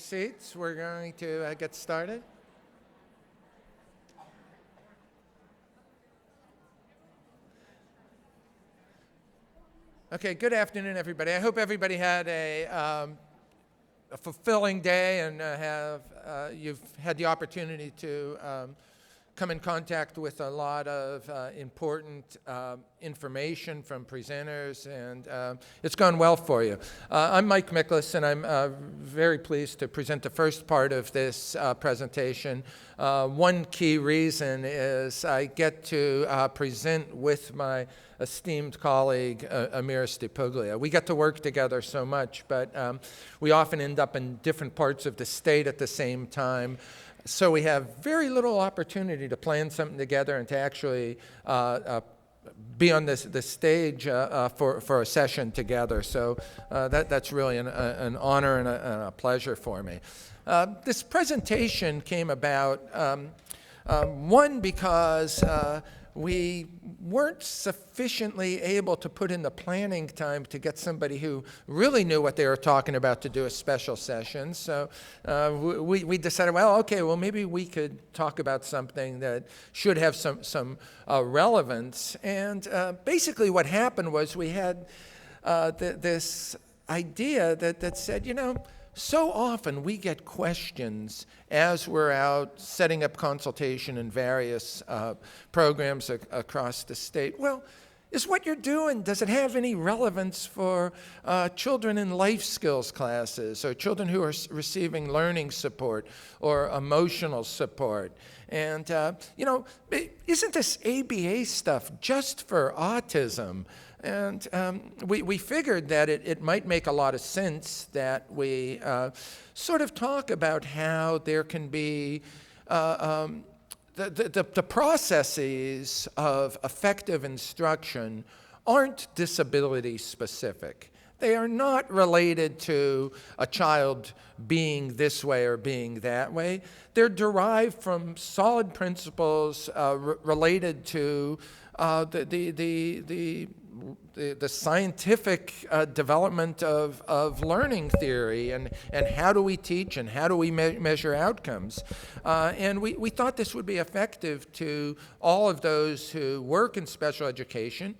seats. We're going to get started. Okay, good afternoon, everybody. I hope everybody had a fulfilling day and you've had the opportunity to come in contact with a lot of important information from presenters, and it's gone well for you. I'm Mike Nichols, and I'm very pleased to present the first part of this presentation. One key reason is I get to present with my esteemed colleague, Amir Stipuglia. We get to work together so much, but we often end up in different parts of the state at the same time. So we have very little opportunity to plan something together and to actually be on the stage for a session together. So that's really an honor and a pleasure for me. This presentation came about, one, because we weren't sufficiently able to put in the planning time to get somebody who really knew what they were talking about to do a special session. So we decided, well, maybe we could talk about something that should have some relevance. And basically what happened was we had this idea that said, so often we get questions as we're out setting up consultation in various programs across the state. Well, is what you're doing, does it have any relevance for children in life skills classes or children who are receiving learning support or emotional support? And, isn't this ABA stuff just for autism? And we figured that it might make a lot of sense that we sort of talk about how there can be the processes of effective instruction aren't disability specific. They are not related to a child being this way or being that way. They're derived from solid principles related to the scientific development of learning theory and how do we teach and how do we measure outcomes. And we thought this would be effective to all of those who work in special education,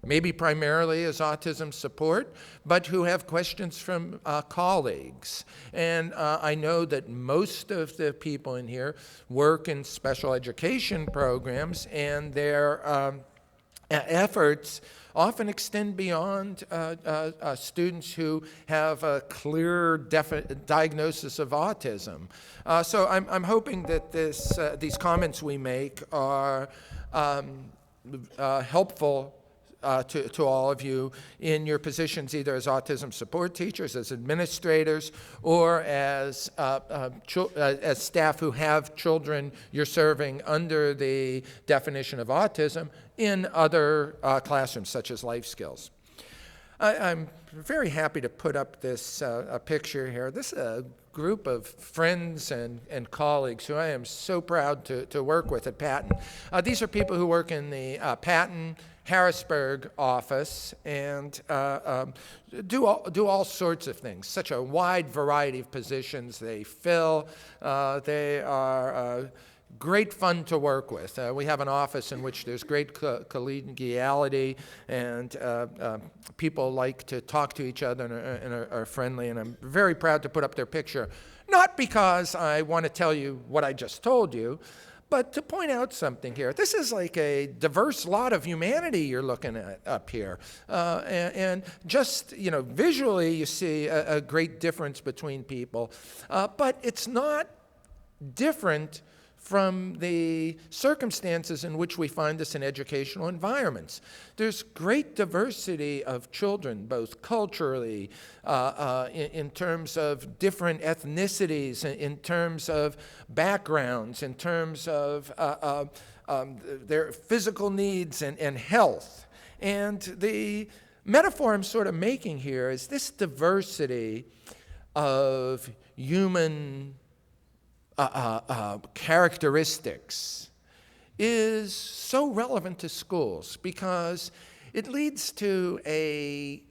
maybe primarily as autism support, but who have questions from colleagues. And I know that most of the people in here work in special education programs, and their efforts often extend beyond students who have a clear diagnosis of autism. So I'm hoping that these comments we make are helpful to all of you in your positions, either as autism support teachers, as administrators, or as staff who have children you're serving under the definition of autism in other classrooms, such as life skills. I'm very happy to put up this picture here. This is a group of friends and colleagues who I am so proud to work with at Patton. These are people who work in the Patton Harrisburg office and do all sorts of things, such a wide variety of positions they fill. They are great fun to work with. We have an office in which there's great collegiality, and people like to talk to each other and are friendly, and I'm very proud to put up their picture, not because I want to tell you what I just told you, but to point out something here. This is like a diverse lot of humanity you're looking at up here. And just, visually you see a great difference between people. But it's not different from the circumstances in which we find this in educational environments. There's great diversity of children, both culturally, in terms of different ethnicities, in terms of backgrounds, in terms of their physical needs and health. And the metaphor I'm sort of making here is this diversity of human characteristics is so relevant to schools because it leads to a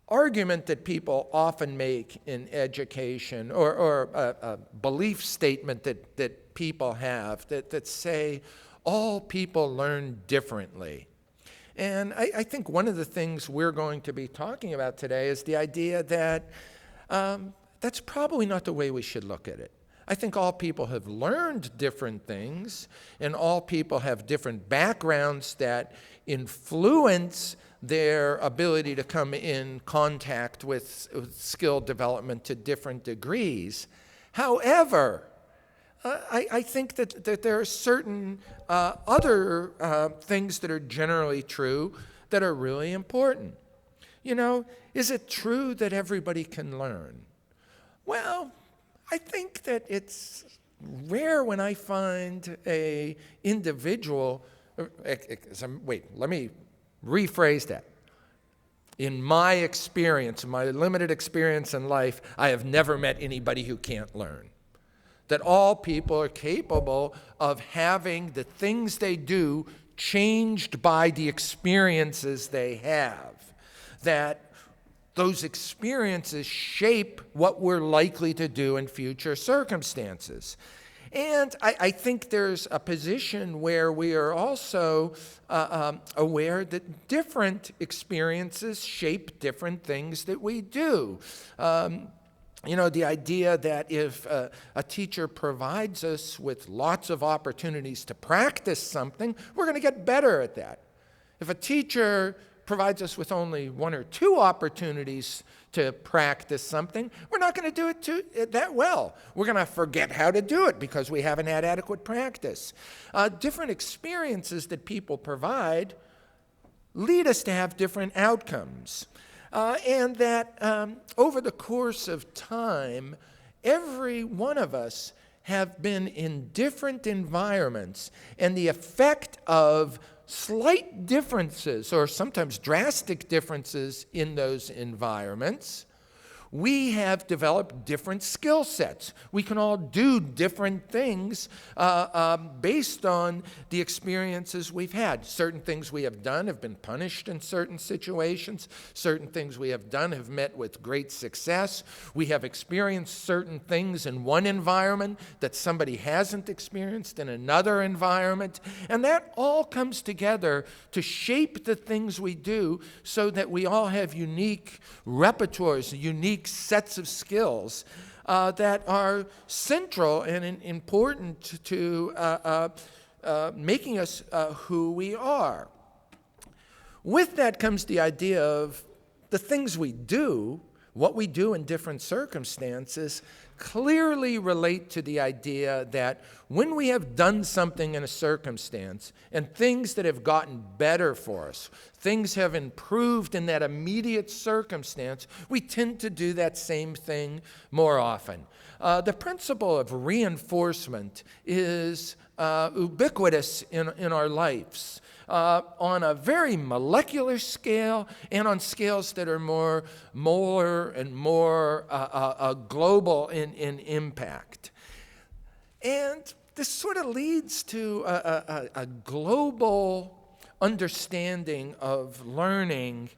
argument that people often make in education, or a belief statement that people have that say all people learn differently. And I think one of the things we're going to be talking about today is the idea that that's probably not the way we should look at it. I think all people have learned different things, and all people have different backgrounds that influence their ability to come in contact with skill development to different degrees. However, I think that there are certain other things that are generally true that are really important. You know, is it true that everybody can learn? Well, I think that it's rare when I find a individual, wait, let me rephrase that. In my experience, in my limited experience in life, I have never met anybody who can't learn. That all people are capable of having the things they do changed by the experiences they have. That those experiences shape what we're likely to do in future circumstances. And I think there's a position where we are also aware that different experiences shape different things that we do. You know, the idea that if a teacher provides us with lots of opportunities to practice something, we're going to get better at that. If a teacher provides us with only one or two opportunities to practice something, we're not going to do it that well. We're going to forget how to do it because we haven't had adequate practice. Different experiences that people provide lead us to have different outcomes. And that over the course of time, every one of us have been in different environments, and the effect of slight differences, or sometimes drastic differences in those environments, we have developed different skill sets. We can all do different things based on the experiences we've had. Certain things we have done have been punished in certain situations. Certain things we have done have met with great success. We have experienced certain things in one environment that somebody hasn't experienced in another environment. And that all comes together to shape the things we do so that we all have unique repertoires, unique sets of skills that are central and important to making us who we are. With that comes the idea of the things we do, what we do in different circumstances, clearly relate to the idea that when we have done something in a circumstance and things that have gotten better for us, things have improved in that immediate circumstance, we tend to do that same thing more often. The principle of reinforcement is ubiquitous in our lives. On a very molecular scale and on scales that are more molar and more global in impact. And this sort of leads to a global understanding of learning,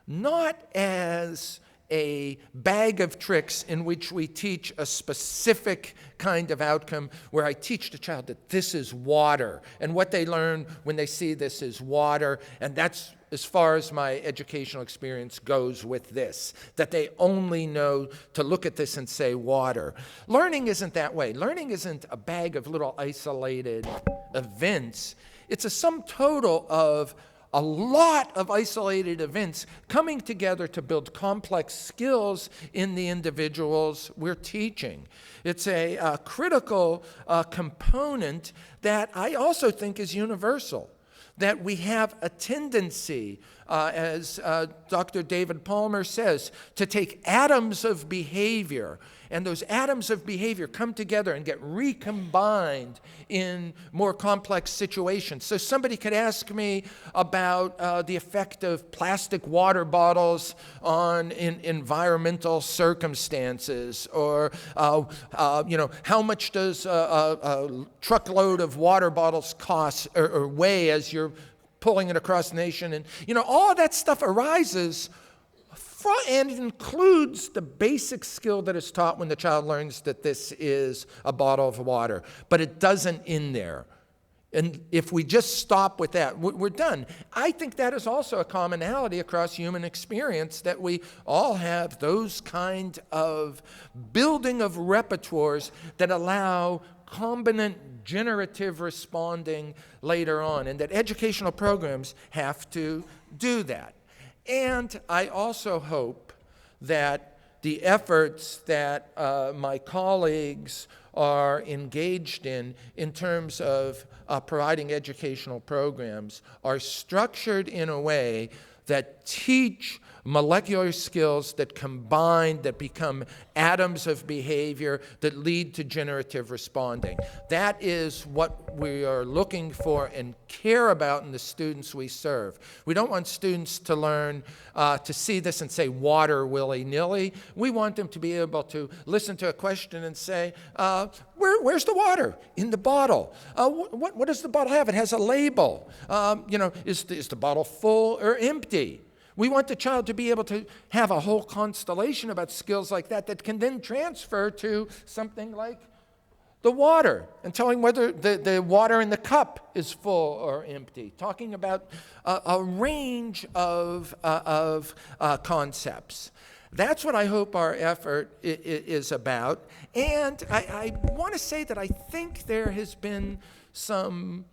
not as a bag of tricks in which we teach a specific kind of outcome, where I teach the child that this is water, and what they learn when they see this is water, and that's as far as my educational experience goes with this, that they only know to look at this and say water. Learning isn't that way. Learning isn't a bag of little isolated events. It's a sum total of a lot of isolated events coming together to build complex skills in the individuals we're teaching. It's a critical component that I also think is universal, that we have a tendency, as Dr. David Palmer says, to take atoms of behavior, and those atoms of behavior come together and get recombined in more complex situations. So somebody could ask me about the effect of plastic water bottles on environmental circumstances, or how much does a truckload of water bottles cost or weigh as you're pulling it across the nation? And all of that stuff arises and it includes the basic skill that is taught when the child learns that this is a bottle of water, but it doesn't end there. And if we just stop with that, we're done. I think that is also a commonality across human experience, that we all have those kind of building of repertoires that allow combinant generative responding later on, and that educational programs have to do that. And I also hope that the efforts that my colleagues are engaged in terms of providing educational programs are structured in a way that teach molecular skills that combine, that become atoms of behavior that lead to generative responding. That is what we are looking for and care about in the students we serve. We don't want students to learn to see this and say water willy-nilly. We want them to be able to listen to a question and say, where's the water? In the bottle. What does the bottle have? It has a label. Is the bottle full or empty? We want the child to be able to have a whole constellation about skills like that can then transfer to something like the water, and telling whether the water in the cup is full or empty, talking about a range of concepts. That's what I hope our effort is about. And I want to say that I think there has been some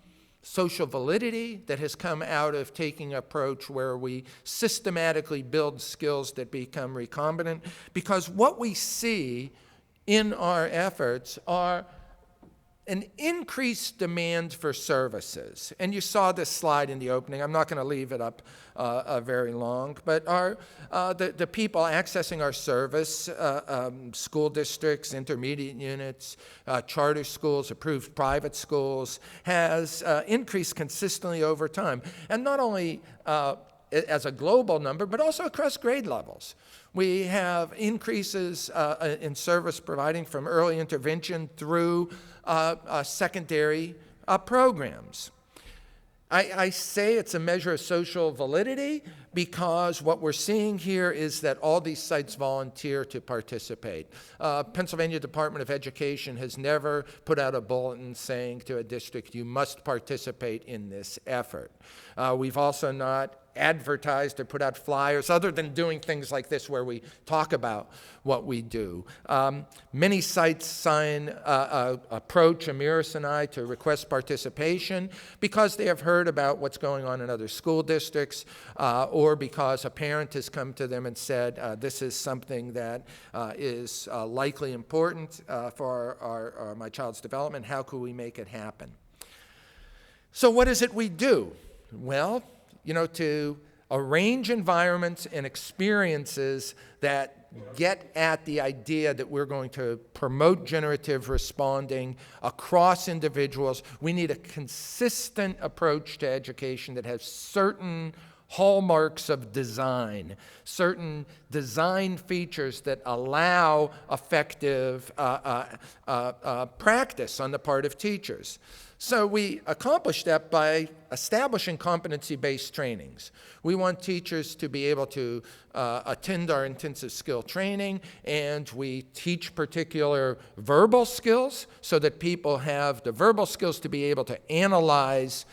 social validity that has come out of taking an approach where we systematically build skills that become recombinant, because what we see in our efforts are an increased demand for services. And you saw this slide in the opening. I'm not going to leave it up very long, but the people accessing our service, school districts, intermediate units, charter schools, approved private schools, has increased consistently over time. And not only as a global number, but also across grade levels. We have increases in service providing from early intervention through secondary programs. I say it's a measure of social validity because what we're seeing here is that all these sites volunteer to participate. Pennsylvania Department of Education has never put out a bulletin saying to a district, you must participate in this effort. We've also not advertised or put out flyers other than doing things like this where we talk about what we do. Many sites approach Amiris and I to request participation because they have heard about what's going on in other school districts or because a parent has come to them and said, this is something that is likely important for my child's development. How could we make it happen? So what is it we do? Well, to arrange environments and experiences that get at the idea that we're going to promote generative responding across individuals. We need a consistent approach to education that has certain hallmarks of design, certain design features that allow effective practice on the part of teachers. So we accomplish that by establishing competency-based trainings. We want teachers to be able to attend our intensive skill training, and we teach particular verbal skills so that people have the verbal skills to be able to analyze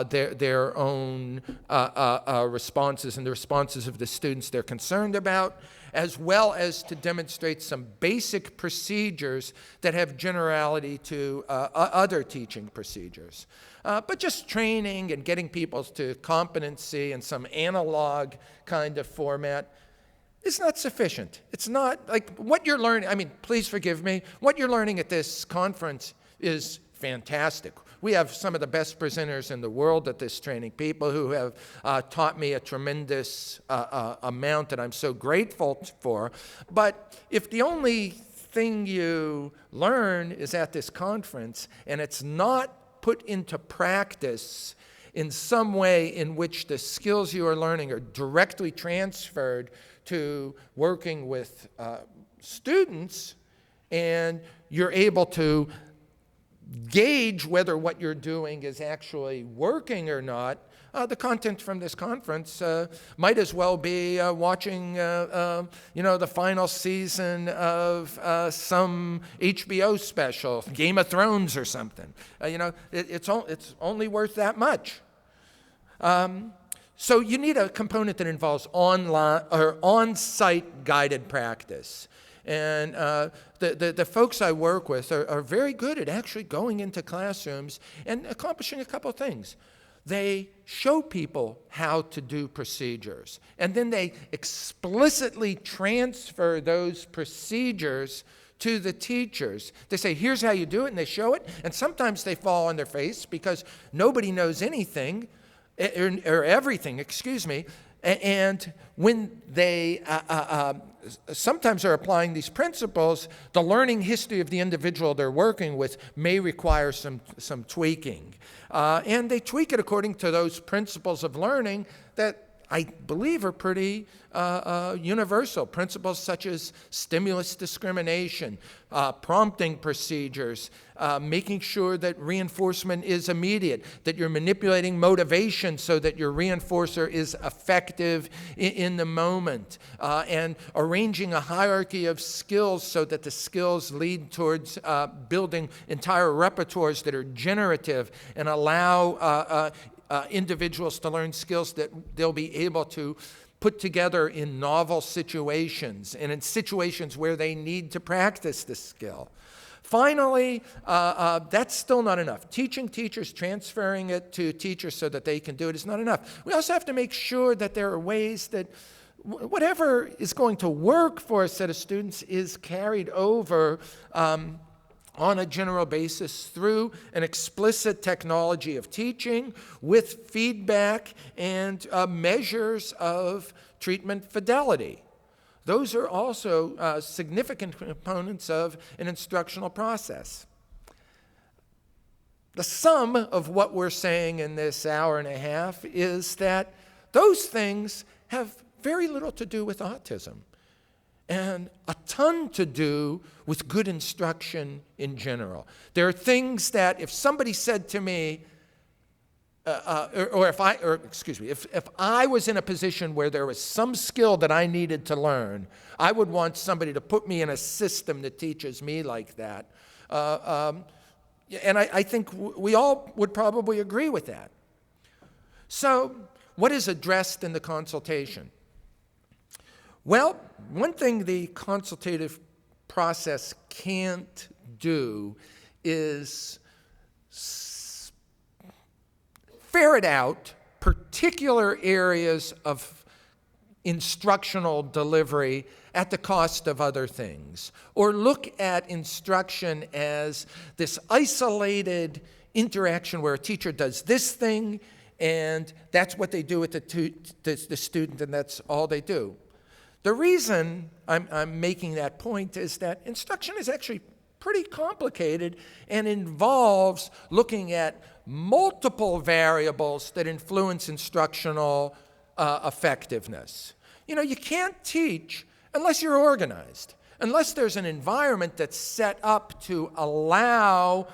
their own responses and the responses of the students they're concerned about, as well as to demonstrate some basic procedures that have generality to other teaching procedures. But just training and getting people to competency in some analog kind of format is not sufficient. It's not like what you're learning. Please forgive me. What you're learning at this conference is fantastic. We have some of the best presenters in the world at this training, people who have taught me a tremendous amount that I'm so grateful for. But if the only thing you learn is at this conference and it's not put into practice in some way in which the skills you are learning are directly transferred to working with students, and you're able to gauge whether what you're doing is actually working or not, the content from this conference might as well be watching, the final season of some HBO special, Game of Thrones or something. It's only worth that much. So you need a component that involves online or on-site guided practice. And the folks I work with are very good at actually going into classrooms and accomplishing a couple things. They show people how to do procedures, and then they explicitly transfer those procedures to the teachers. They say, here's how you do it, and they show it, and sometimes they fall on their face because nobody knows anything, or everything, and when they sometimes are applying these principles, the learning history of the individual they're working with may require some tweaking. And they tweak it according to those principles of learning that I believe are pretty universal. Principles such as stimulus discrimination, prompting procedures, making sure that reinforcement is immediate, that you're manipulating motivation so that your reinforcer is effective in the moment, and arranging a hierarchy of skills so that the skills lead towards building entire repertoires that are generative and allow individuals to learn skills that they'll be able to put together in novel situations and in situations where they need to practice the skill. Finally, that's still not enough. Teaching teachers, transferring it to teachers so that they can do it is not enough. We also have to make sure that there are ways that whatever is going to work for a set of students is carried over on a general basis through an explicit technology of teaching with feedback and measures of treatment fidelity. Those are also significant components of an instructional process. The sum of what we're saying in this hour and a half is that those things have very little to do with autism, and a ton to do with good instruction in general. There are things that if somebody said to me, if I was in a position where there was some skill that I needed to learn, I would want somebody to put me in a system that teaches me like that. And I think we all would probably agree with that. So what is addressed in the consultation? Well, one thing the consultative process can't do is ferret out particular areas of instructional delivery at the cost of other things, or look at instruction as this isolated interaction where a teacher does this thing and that's what they do with the student and that's all they do. The reason I'm making that point is that instruction is actually pretty complicated and involves looking at multiple variables that influence instructional effectiveness. You can't teach unless you're organized, unless there's an environment that's set up to allow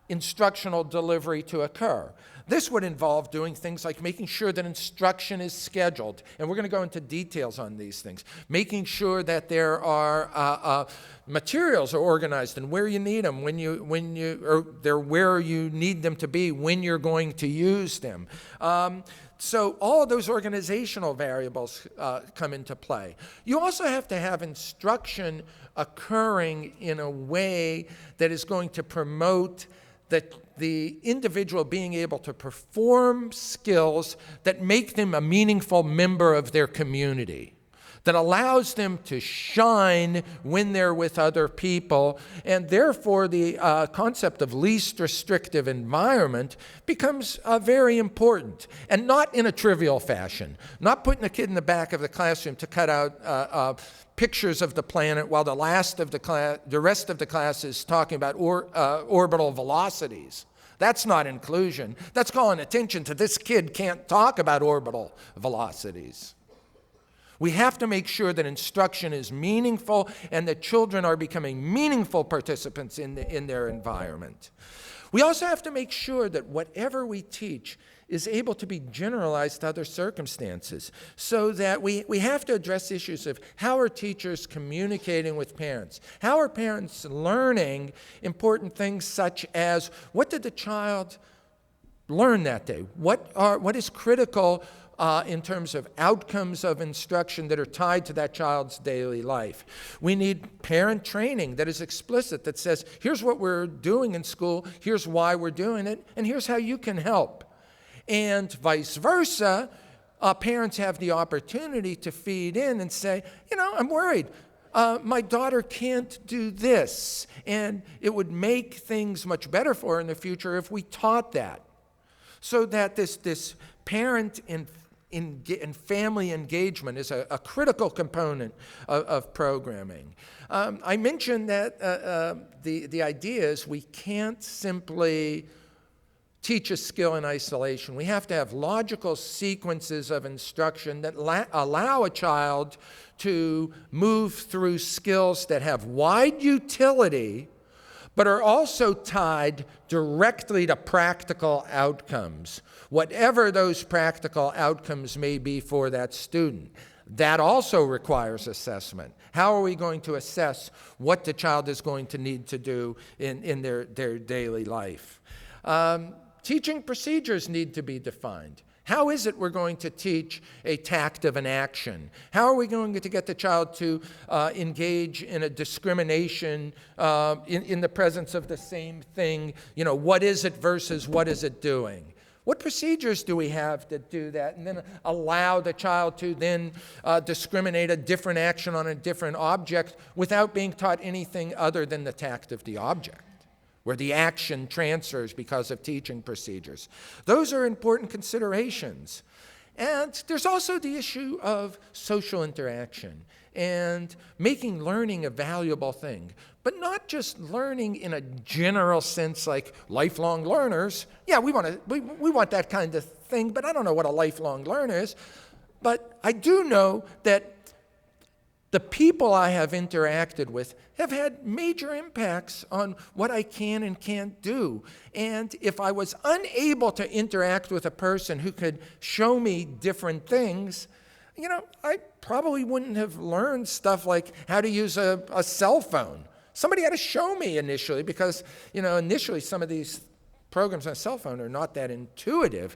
instructional delivery to occur. This would involve doing things like making sure that instruction is scheduled, and we're going to go into details on these things. Making sure that there are materials are organized and where you need them, or they're where you need them to be when you're going to use them. So all of those organizational variables come into play. You also have to have instruction occurring in a way that is going to promote the individual being able to perform skills that make them a meaningful member of their community, that allows them to shine when they're with other people, and therefore the concept of least restrictive environment becomes very important, and not in a trivial fashion. Not putting a kid in the back of the classroom to cut out pictures of the planet while the rest of the class is talking about orbital velocities. That's not inclusion. That's calling attention to this kid can't talk about orbital velocities. We have to make sure that instruction is meaningful and that children are becoming meaningful participants in their environment. We also have to make sure that whatever we teach is able to be generalized to other circumstances, so that we have to address issues of how are teachers communicating with parents? How are parents learning important things such as, what did the child learn that day? What is critical in terms of outcomes of instruction that are tied to that child's daily life? We need parent training that is explicit, that says, here's what we're doing in school, here's why we're doing it, and here's how you can help. And vice versa, parents have the opportunity to feed in and say, I'm worried. My daughter can't do this, and it would make things much better for her in the future if we taught that. So that this parent and family engagement is a critical component of programming. I mentioned that the idea is we can't simply teach a skill in isolation. We have to have logical sequences of instruction that allow a child to move through skills that have wide utility, but are also tied directly to practical outcomes, whatever those practical outcomes may be for that student. That also requires assessment. How are we going to assess what the child is going to need to do in their daily life? Teaching procedures need to be defined. How is it we're going to teach a tact of an action? How are we going to get the child to engage in a discrimination in the presence of the same thing? What is it versus what is it doing? What procedures do we have to do that, and then allow the child to then discriminate a different action on a different object without being taught anything other than the tact of the object, where the action transfers because of teaching procedures? Those are important considerations. And there's also the issue of social interaction and making learning a valuable thing, but not just learning in a general sense like lifelong learners. Yeah, we want that kind of thing, but I don't know what a lifelong learner is. But I do know that the people I have interacted with have had major impacts on what I can and can't do. And if I was unable to interact with a person who could show me different things, I probably wouldn't have learned stuff like how to use a cell phone. Somebody had to show me initially, because, initially some of these programs on a cell phone are not that intuitive.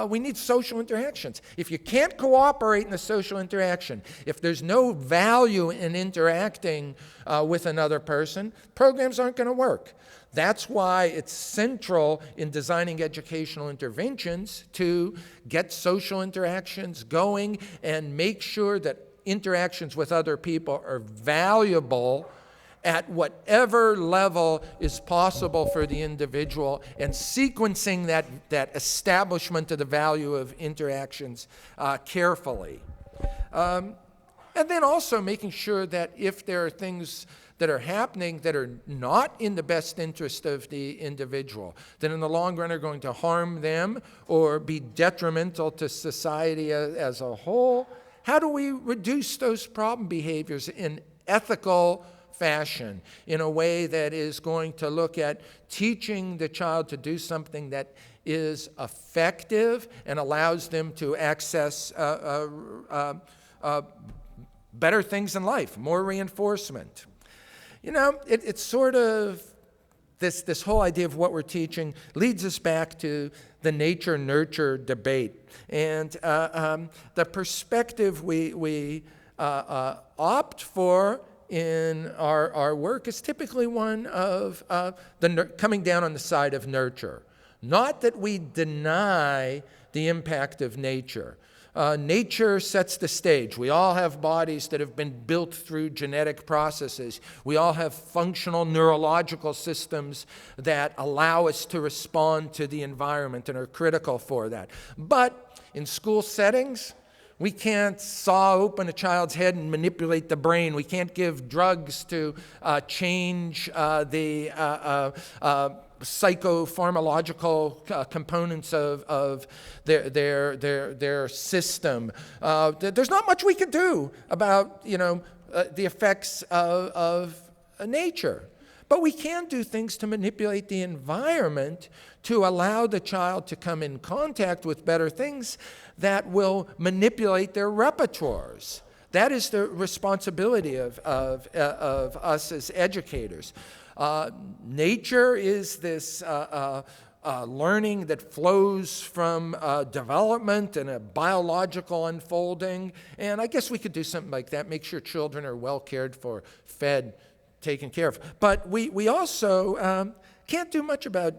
We need social interactions. If you can't cooperate in the social interaction, if there's no value in interacting with another person, programs aren't going to work. That's why it's central in designing educational interventions to get social interactions going and make sure that interactions with other people are valuable at whatever level is possible for the individual, and sequencing that establishment of the value of interactions carefully. And then also making sure that if there are things that are happening that are not in the best interest of the individual, that in the long run are going to harm them or be detrimental to society as a whole, how do we reduce those problem behaviors in ethical fashion, in a way that is going to look at teaching the child to do something that is effective and allows them to access better things in life, more reinforcement? It's sort of this whole idea of what we're teaching leads us back to the nature-nurture debate. And the perspective we opt for in our work is typically one of coming down on the side of nurture. Not that we deny the impact of nature. Nature sets the stage. We all have bodies that have been built through genetic processes. We all have functional neurological systems that allow us to respond to the environment and are critical for that. But in school settings, we can't saw open a child's head and manipulate the brain. We can't give drugs to change the psychopharmacological components of their system. There's not much we can do about the effects of nature. But we can do things to manipulate the environment to allow the child to come in contact with better things that will manipulate their repertoires. That is the responsibility of us as educators. Nature is this learning that flows from development and a biological unfolding. And I guess we could do something like that, make sure children are well cared for, fed, taken care of. But we also can't do much about,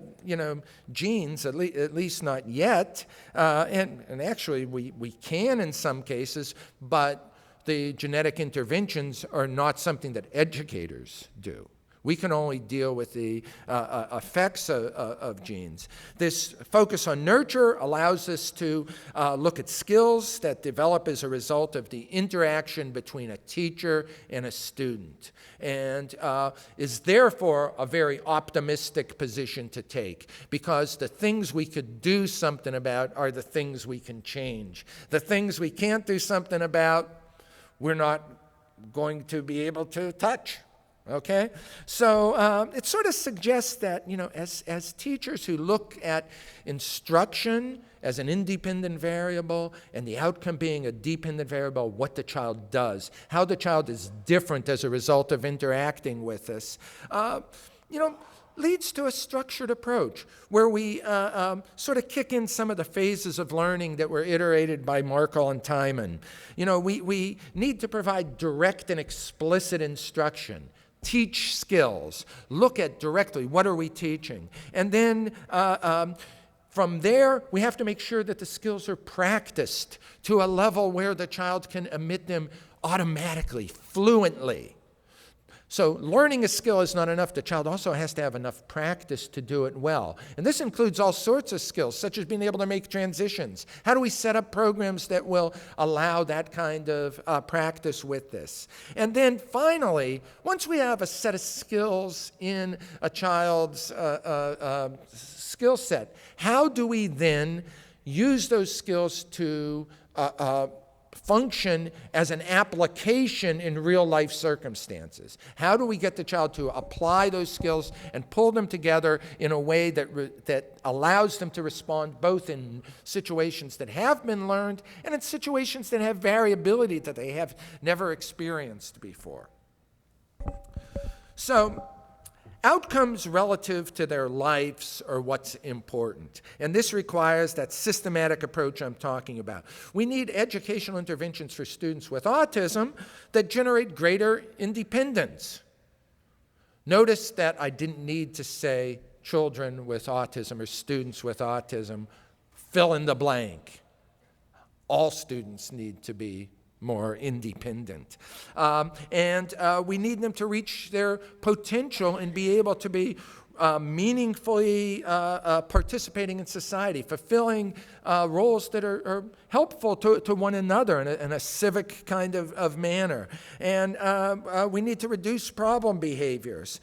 genes, at least not yet. And actually, we can in some cases, but the genetic interventions are not something that educators do. We can only deal with the effects of genes. This focus on nurture allows us to look at skills that develop as a result of the interaction between a teacher and a student, and is therefore a very optimistic position to take, because the things we could do something about are the things we can change. The things we can't do something about, we're not going to be able to touch. Okay? So it sort of suggests that, as teachers who look at instruction as an independent variable and the outcome being a dependent variable, what the child does, how the child is different as a result of interacting with us, leads to a structured approach where we sort of kick in some of the phases of learning that were iterated by Markle and Timon. We need to provide direct and explicit instruction. Teach skills. Look at directly, what are we teaching? And then from there, we have to make sure that the skills are practiced to a level where the child can emit them automatically, fluently. So learning a skill is not enough. The child also has to have enough practice to do it well. And this includes all sorts of skills, such as being able to make transitions. How do we set up programs that will allow that kind of practice with this? And then finally, once we have a set of skills in a child's skill set, how do we then use those skills to function as an application in real life circumstances? How do we get the child to apply those skills and pull them together in a way that allows them to respond both in situations that have been learned and in situations that have variability that they have never experienced before? So, outcomes relative to their lives are what's important. And this requires that systematic approach I'm talking about. We need educational interventions for students with autism that generate greater independence. Notice that I didn't need to say children with autism or students with autism. Fill in the blank. All students need to be more independent. And we need them to reach their potential and be able to be meaningfully participating in society, fulfilling roles that are helpful to one another in a civic kind of manner. And we need to reduce problem behaviors.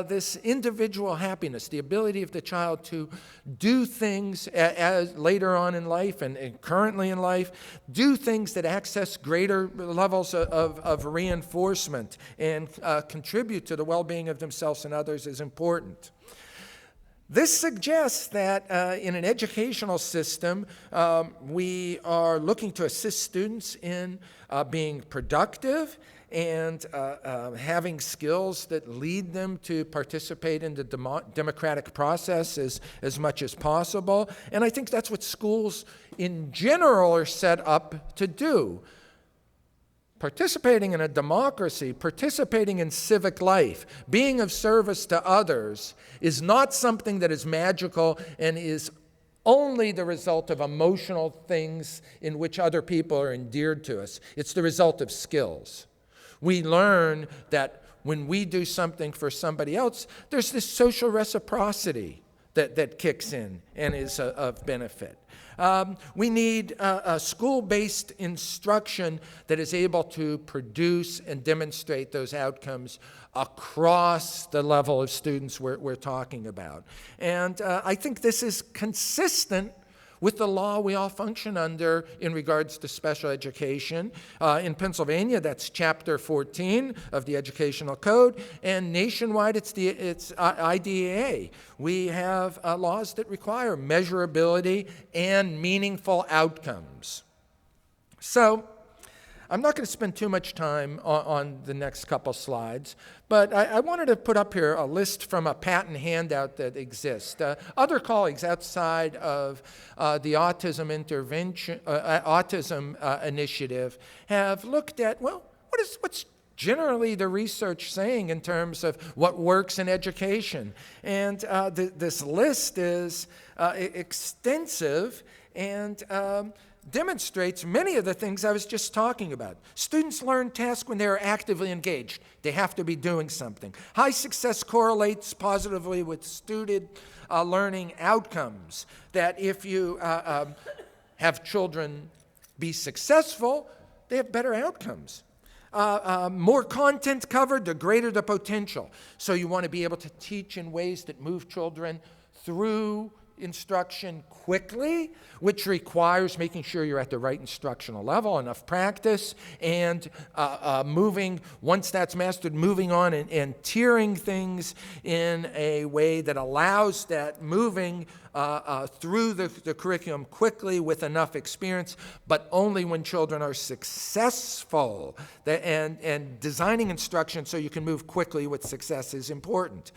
This individual happiness, the ability of the child to do things as later on in life and currently in life, do things that access greater levels of reinforcement and contribute to the well-being of themselves and others is important. This suggests that in an educational system, we are looking to assist students in being productive and having skills that lead them to participate in the democratic process as much as possible. And I think that's what schools in general are set up to do. Participating in a democracy, participating in civic life, being of service to others is not something that is magical and is only the result of emotional things in which other people are endeared to us. It's the result of skills. We learn that when we do something for somebody else, there's this social reciprocity that kicks in and is of benefit. We need a school-based instruction that is able to produce and demonstrate those outcomes across the level of students we're talking about. And I think this is consistent with the law we all function under in regards to special education. In Pennsylvania, that's Chapter 14 of the Educational Code, and nationwide, it's IDEA. We have laws that require measurability and meaningful outcomes. So, I'm not going to spend too much time on the next couple slides, but I wanted to put up here a list from a patent handout that exists. Other colleagues outside of the Autism Initiative have looked at, well, what's generally the research saying in terms of what works in education. And this list is extensive and demonstrates many of the things I was just talking about. Students learn tasks when they are actively engaged. They have to be doing something. High success correlates positively with student learning outcomes. That if you have children be successful, they have better outcomes. More content covered, the greater the potential. So you want to be able to teach in ways that move children through instruction quickly, which requires making sure you're at the right instructional level, enough practice, and moving, once that's mastered, moving on and tiering things in a way that allows that moving through the curriculum quickly with enough experience, but only when children are successful. And designing instruction so you can move quickly with success is important.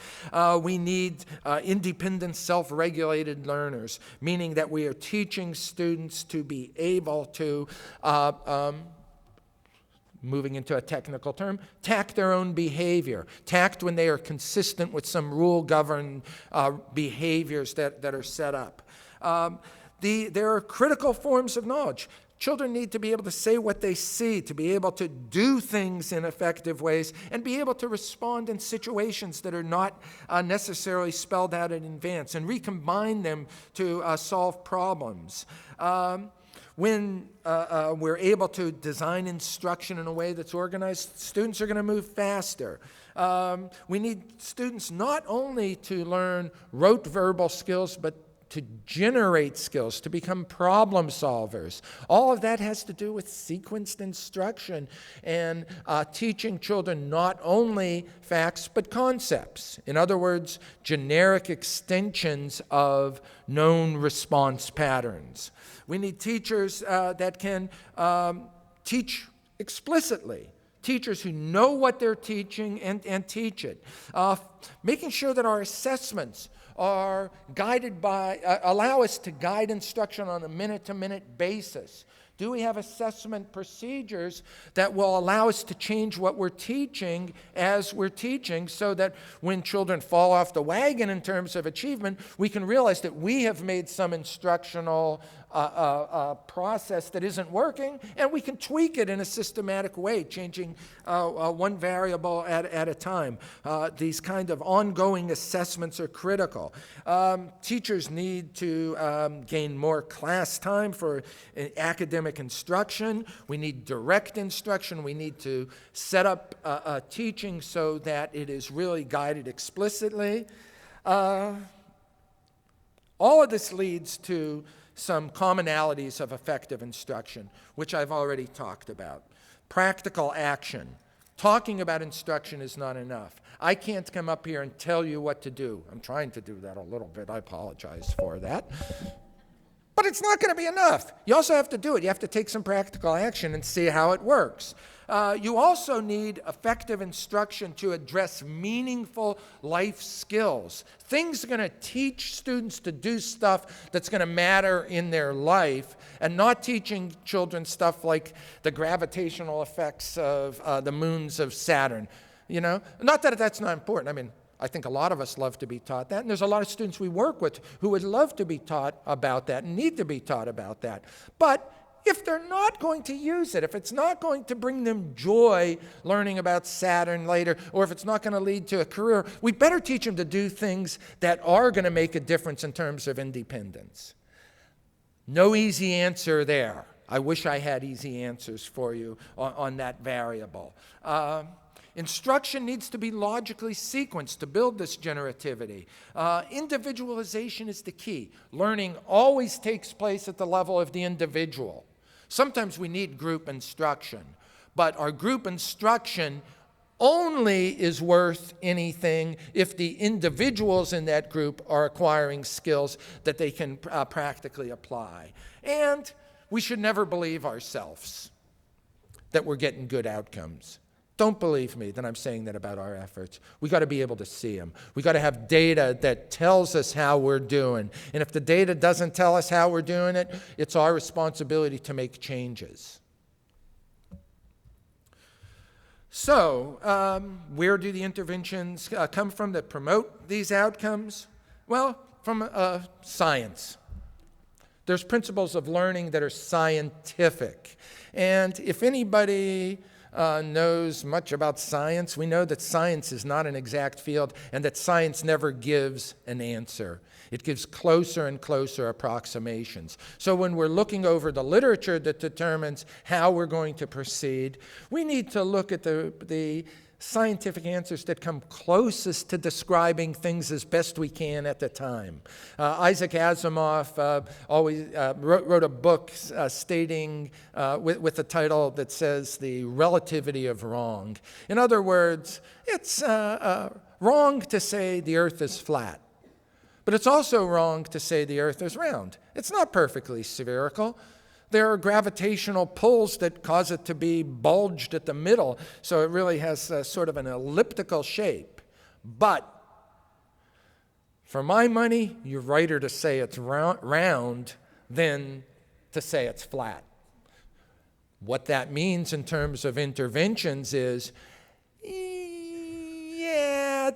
We need independent, self-regulated learners, meaning that we are teaching students to be able to moving into a technical term, tact their own behavior. Tact when they are consistent with some rule-governed behaviors that are set up. There are critical forms of knowledge. Children need to be able to say what they see, to be able to do things in effective ways, and be able to respond in situations that are not necessarily spelled out in advance, and recombine them to solve problems. When we're able to design instruction in a way that's organized, students are going to move faster. We need students not only to learn rote verbal skills, but to generate skills, to become problem solvers. All of that has to do with sequenced instruction and teaching children not only facts, but concepts. In other words, generic extensions of known response patterns. We need teachers that can teach explicitly. Teachers who know what they're teaching and teach it. Making sure that our assessments are guided by, allow us to guide instruction on a minute-to-minute basis. Do we have assessment procedures that will allow us to change what we're teaching as we're teaching, so that when children fall off the wagon in terms of achievement, we can realize that we have made some instructional process that isn't working, and we can tweak it in a systematic way, changing one variable at a time. These kind of ongoing assessments are critical. Teachers need to gain more class time for academic instruction. We need direct instruction. We need to set up teaching so that it is really guided explicitly. All of this leads to some commonalities of effective instruction, which I've already talked about. Practical action. Talking about instruction is not enough. I can't come up here and tell you what to do. I'm trying to do that a little bit. I apologize for that. But it's not going to be enough. You also have to do it. You have to take some practical action and see how it works. You also need effective instruction to address meaningful life skills. Things are going to teach students to do stuff that's going to matter in their life, and not teaching children stuff like the gravitational effects of the moons of Saturn. You know, not that that's not important. I mean, I think a lot of us love to be taught that, and there's a lot of students we work with who would love to be taught about that and need to be taught about that. But if they're not going to use it, if it's not going to bring them joy learning about Saturn later, or if it's not going to lead to a career, we better teach them to do things that are going to make a difference in terms of independence. No easy answer there. I wish I had easy answers for you on that variable. Instruction needs to be logically sequenced to build this generativity. Individualization is the key. Learning always takes place at the level of the individual. Sometimes we need group instruction, but our group instruction only is worth anything if the individuals in that group are acquiring skills that they can practically apply. And we should never believe ourselves that we're getting good outcomes. Don't believe me that I'm saying that about our efforts. We got to be able to see them. We got to have data that tells us how we're doing. And if the data doesn't tell us how we're doing it, it's our responsibility to make changes. So, where do the interventions come from that promote these outcomes? Well, from science. There's principles of learning that are scientific. And if anybody knows much about science, we know that science is not an exact field and that science never gives an answer. It gives closer and closer approximations. So when we're looking over the literature that determines how we're going to proceed, we need to look at the scientific answers that come closest to describing things as best we can at the time. Isaac Asimov always wrote a book stating with the title that says The Relativity of Wrong. In other words, it's wrong to say the earth is flat, but it's also wrong to say the earth is round. It's not perfectly spherical. There are gravitational pulls that cause it to be bulged at the middle, so it really has sort of an elliptical shape. But for my money, you're righter to say it's round than to say it's flat. What that means in terms of interventions is,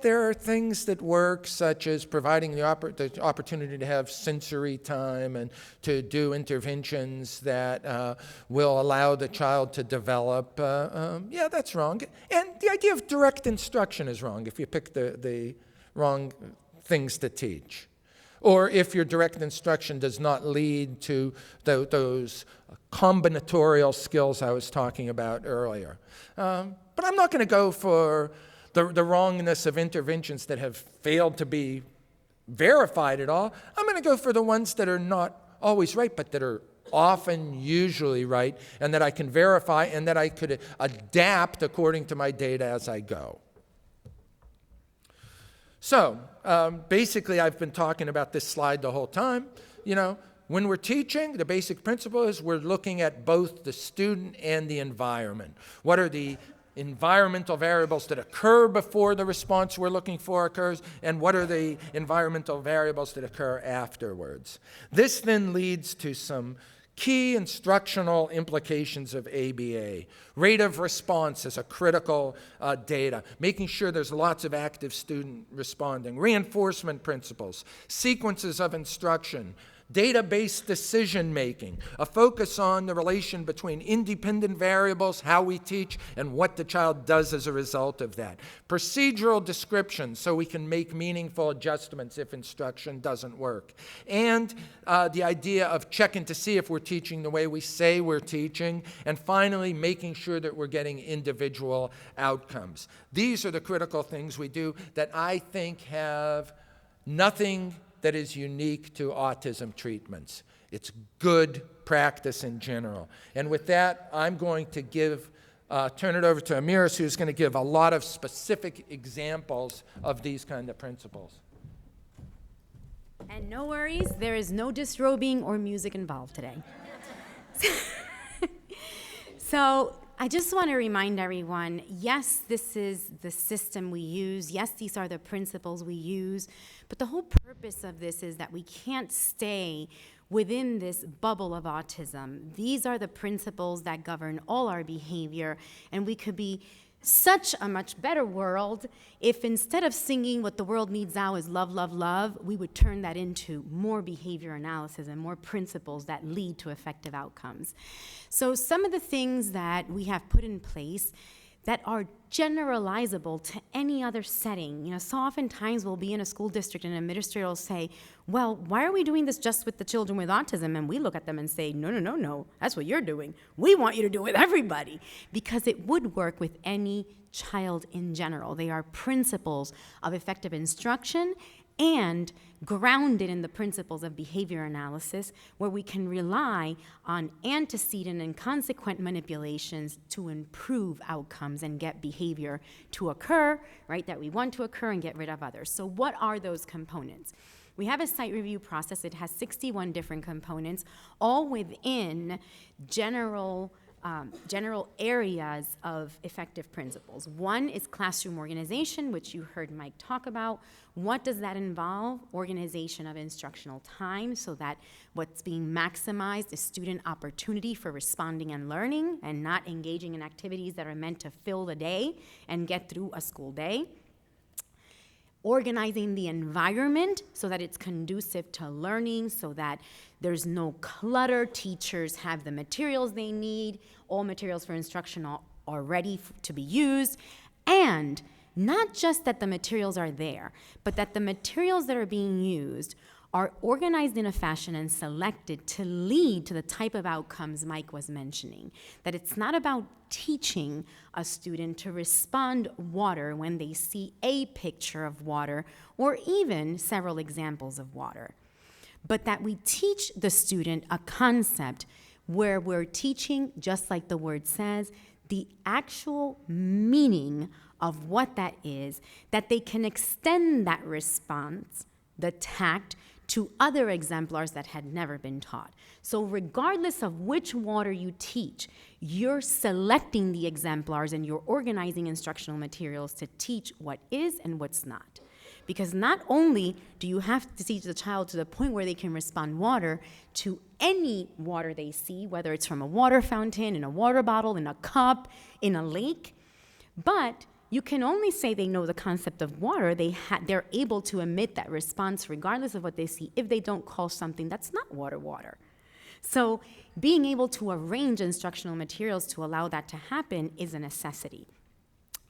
there are things that work, such as providing the opportunity to have sensory time and to do interventions that will allow the child to develop. That's wrong. And the idea of direct instruction is wrong if you pick the wrong things to teach. Or if your direct instruction does not lead to those combinatorial skills I was talking about earlier. But I'm not going to go for the wrongness of interventions that have failed to be verified at all. I'm going to go for the ones that are not always right, but that are often usually right, and that I can verify and that I could adapt according to my data as I go. So, basically, I've been talking about this slide the whole time. When we're teaching, the basic principle is we're looking at both the student and the environment. What are the environmental variables that occur before the response we're looking for occurs, and what are the environmental variables that occur afterwards. This then leads to some key instructional implications of ABA. Rate of response is a critical data, making sure there's lots of active student responding. Reinforcement principles, sequences of instruction, data-based decision-making, a focus on the relation between independent variables, how we teach, and what the child does as a result of that. Procedural description, so we can make meaningful adjustments if instruction doesn't work. And the idea of checking to see if we're teaching the way we say we're teaching. And finally, making sure that we're getting individual outcomes. These are the critical things we do that I think have nothing that is unique to autism treatments. It's good practice in general. And with that, I'm going to turn it over to Amiris, who's going to give a lot of specific examples of these kind of principles. And no worries, there is no disrobing or music involved today. So I just want to remind everyone, yes, this is the system we use. Yes, these are the principles we use. But the whole purpose of this is that we can't stay within this bubble of autism. These are the principles that govern all our behavior, and we could be such a much better world if instead of singing what the world needs now is love, love, love, we would turn that into more behavior analysis and more principles that lead to effective outcomes. So some of the things that we have put in place that are generalizable to any other setting. So oftentimes we'll be in a school district and an administrator will say, well, why are we doing this just with the children with autism? And we look at them and say, no, that's what you're doing. We want you to do it with everybody, because it would work with any child in general. They are principles of effective instruction and grounded in the principles of behavior analysis, where we can rely on antecedent and consequent manipulations to improve outcomes and get behavior to occur, right, that we want to occur, and get rid of others. So what are those components? We have a site review process. It has 61 different components, all within general areas of effective principles. One is classroom organization, which you heard Mike talk about. What does that involve? Organization of instructional time, so that what's being maximized is student opportunity for responding and learning, and not engaging in activities that are meant to fill the day and get through a school day. Organizing the environment so that it's conducive to learning, so that there's no clutter. Teachers have the materials they need. All materials for instruction are ready to be used. And not just that the materials are there, but that the materials that are being used are organized in a fashion and selected to lead to the type of outcomes Mike was mentioning. That it's not about teaching a student to respond water when they see a picture of water or even several examples of water, but that we teach the student a concept where we're teaching, just like the word says, the actual meaning of what that is, that they can extend that response, the tact, to other exemplars that had never been taught. So regardless of which water you teach, you're selecting the exemplars and you're organizing instructional materials to teach what is and what's not. Because not only do you have to teach the child to the point where they can respond water to any water they see, whether it's from a water fountain, in a water bottle, in a cup, in a lake, but you can only say they know the concept of water. They're able to emit that response regardless of what they see if they don't call something that's not water, water. So being able to arrange instructional materials to allow that to happen is a necessity.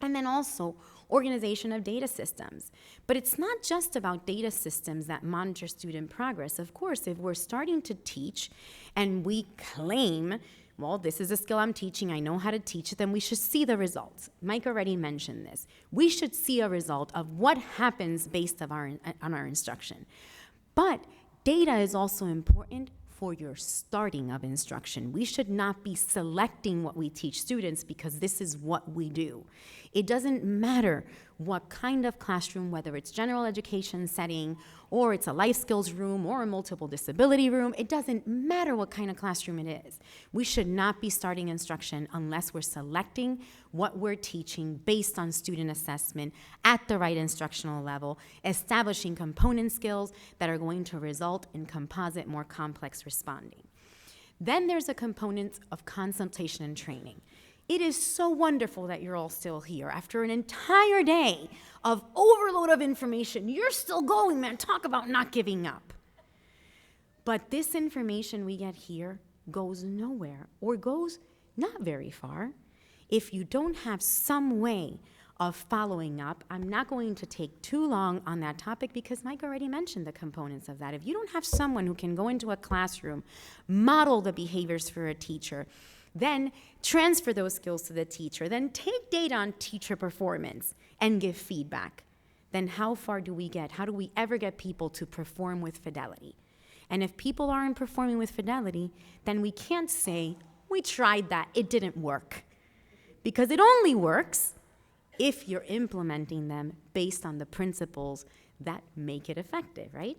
And then also organization of data systems. But it's not just about data systems that monitor student progress. Of course, if we're starting to teach and we claim, well, this is a skill I'm teaching, I know how to teach it, then we should see the results. Mike already mentioned this. We should see a result of what happens based on our instruction. But data is also important for your starting of instruction. We should not be selecting what we teach students because this is what we do. It doesn't matter what kind of classroom, whether it's general education setting, or it's a life skills room, or a multiple disability room. It doesn't matter what kind of classroom it is. We should not be starting instruction unless we're selecting what we're teaching based on student assessment at the right instructional level, establishing component skills that are going to result in composite, more complex responding. Then there's a component of consultation and training. It is so wonderful that you're all still here. After an entire day of overload of information, you're still going, man. Talk about not giving up. But this information we get here goes nowhere, or goes not very far, if you don't have some way of following up. I'm not going to take too long on that topic because Mike already mentioned the components of that. If you don't have someone who can go into a classroom, model the behaviors for a teacher, then transfer those skills to the teacher, then take data on teacher performance and give feedback, then how far do we get? How do we ever get people to perform with fidelity? And if people aren't performing with fidelity, then we can't say, we tried that, it didn't work. Because it only works if you're implementing them based on the principles that make it effective, right?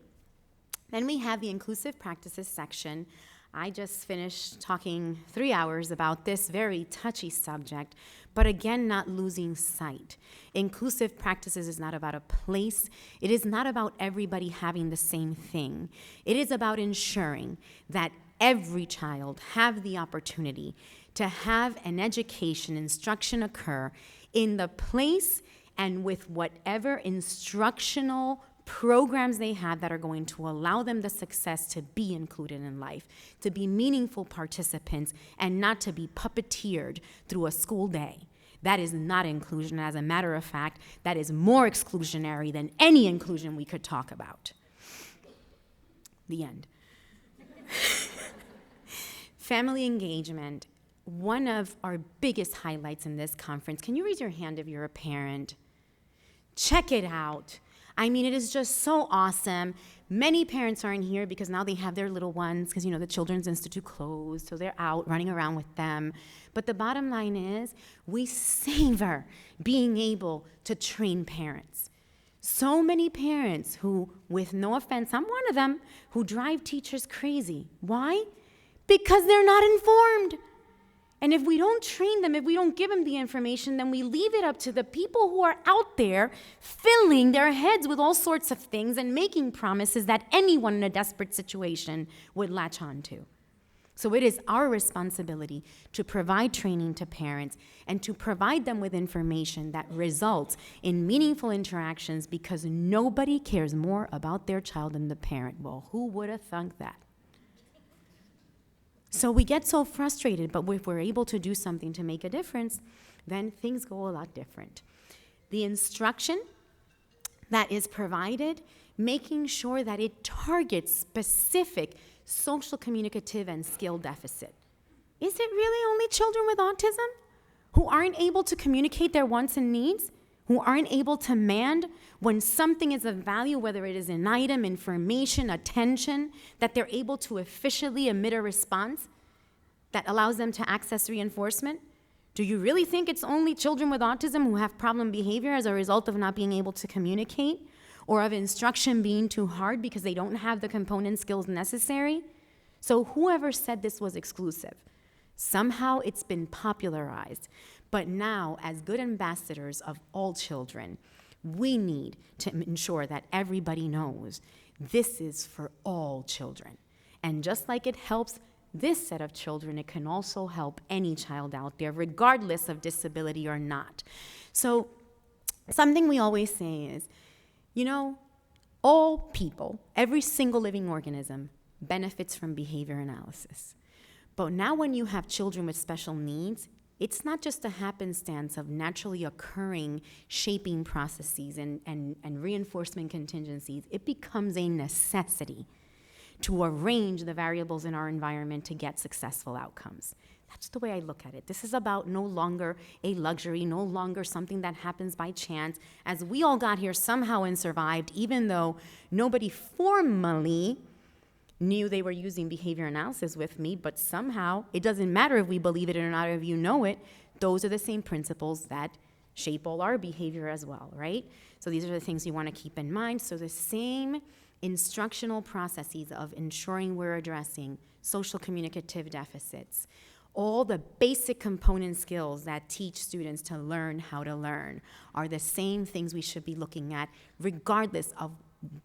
Then we have the inclusive practices section. I just finished talking 3 hours about this very touchy subject, but again, not losing sight. Inclusive practices is not about a place. It is not about everybody having the same thing. It is about ensuring that every child have the opportunity to have an education, instruction occur in the place and with whatever instructional programs they have that are going to allow them the success to be included in life, to be meaningful participants, and not to be puppeteered through a school day. That is not inclusion. As a matter of fact, that is more exclusionary than any inclusion we could talk about. The end. Family engagement. one of our biggest highlights in this conference, can you raise your hand if you're a parent? Check it out. I mean, it is just so awesome. Many parents aren't here because now they have their little ones because, the Children's Institute closed, so they're out running around with them. But the bottom line is we savor being able to train parents. So many parents who, with no offense, I'm one of them, who drive teachers crazy. Why? Because they're not informed. And if we don't train them, if we don't give them the information, then we leave it up to the people who are out there filling their heads with all sorts of things and making promises that anyone in a desperate situation would latch on to. So it is our responsibility to provide training to parents and to provide them with information that results in meaningful interactions, because nobody cares more about their child than the parent. Well, who would have thunk that? So we get so frustrated, but if we're able to do something to make a difference, then things go a lot different. The instruction that is provided, making sure that it targets specific social, communicative, and skill deficit. Is it really only children with autism who aren't able to communicate their wants and needs, who aren't able to command when something is of value, whether it is an item, information, attention, that they're able to efficiently emit a response that allows them to access reinforcement? Do you really think it's only children with autism who have problem behavior as a result of not being able to communicate, or of instruction being too hard because they don't have the component skills necessary? So whoever said this was exclusive, somehow it's been popularized. But now, as good ambassadors of all children, we need to ensure that everybody knows this is for all children. And just like it helps this set of children, it can also help any child out there, regardless of disability or not. So something we always say is, all people, every single living organism, benefits from behavior analysis. But now when you have children with special needs, it's not just a happenstance of naturally occurring shaping processes and reinforcement contingencies. It becomes a necessity to arrange the variables in our environment to get successful outcomes. That's the way I look at it. This is about no longer a luxury, no longer something that happens by chance, as we all got here somehow and survived, even though nobody formally knew they were using behavior analysis with me, but somehow, it doesn't matter if we believe it or not, if you know it, those are the same principles that shape all our behavior as well, right? So these are the things you want to keep in mind. So the same instructional processes of ensuring we're addressing social communicative deficits, all the basic component skills that teach students to learn how to learn, are the same things we should be looking at, regardless of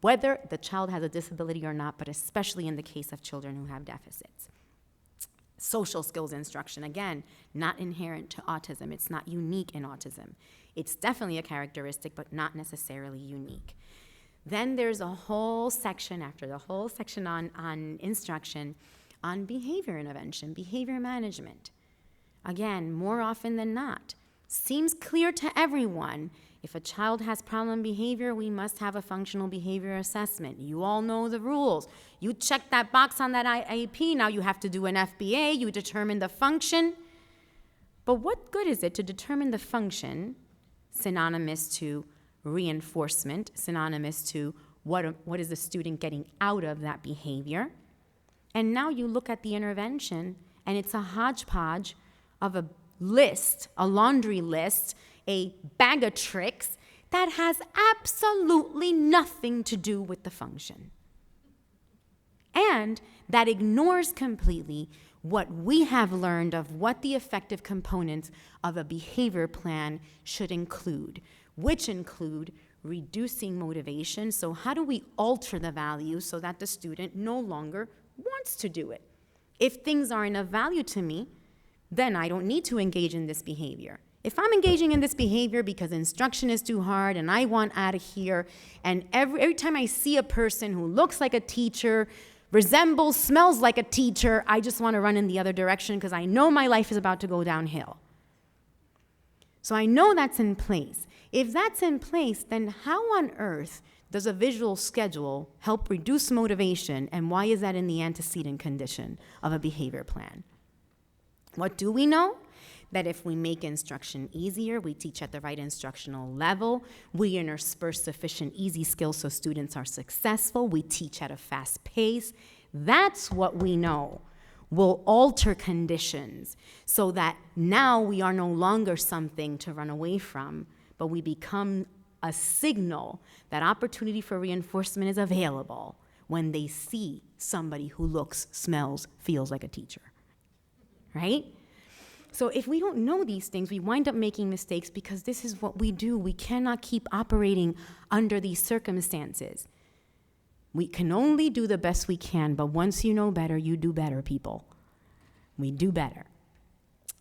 whether the child has a disability or not, but especially in the case of children who have deficits. Social skills instruction, again, not inherent to autism. It's not unique in autism. It's definitely a characteristic, but not necessarily unique. Then there's a whole section, after the whole section on instruction, on behavior intervention, behavior management. Again, more often than not, seems clear to everyone. If a child has problem behavior, we must have a functional behavior assessment. You all know the rules. You check that box on that IEP, now you have to do an FBA, you determine the function. But what good is it to determine the function, synonymous to reinforcement, synonymous to what is the student getting out of that behavior? And now you look at the intervention, and it's a hodgepodge of a list, a laundry list, a bag of tricks that has absolutely nothing to do with the function. And that ignores completely what we have learned of what the effective components of a behavior plan should include, which include reducing motivation. So how do we alter the value so that the student no longer wants to do it? If things aren't of value to me, then I don't need to engage in this behavior. If I'm engaging in this behavior because instruction is too hard and I want out of here, and every time I see a person who looks like a teacher, resembles, smells like a teacher, I just want to run in the other direction because I know my life is about to go downhill. So I know that's in place. If that's in place, then how on earth does a visual schedule help reduce motivation, and why is that in the antecedent condition of a behavior plan? What do we know? That if we make instruction easier, we teach at the right instructional level, we intersperse sufficient easy skills so students are successful, we teach at a fast pace, that's what we know will alter conditions so that now we are no longer something to run away from, but we become a signal that opportunity for reinforcement is available when they see somebody who looks, smells, feels like a teacher, right? So if we don't know these things, we wind up making mistakes because this is what we do. We cannot keep operating under these circumstances. We can only do the best we can, but once you know better, you do better, people. We do better.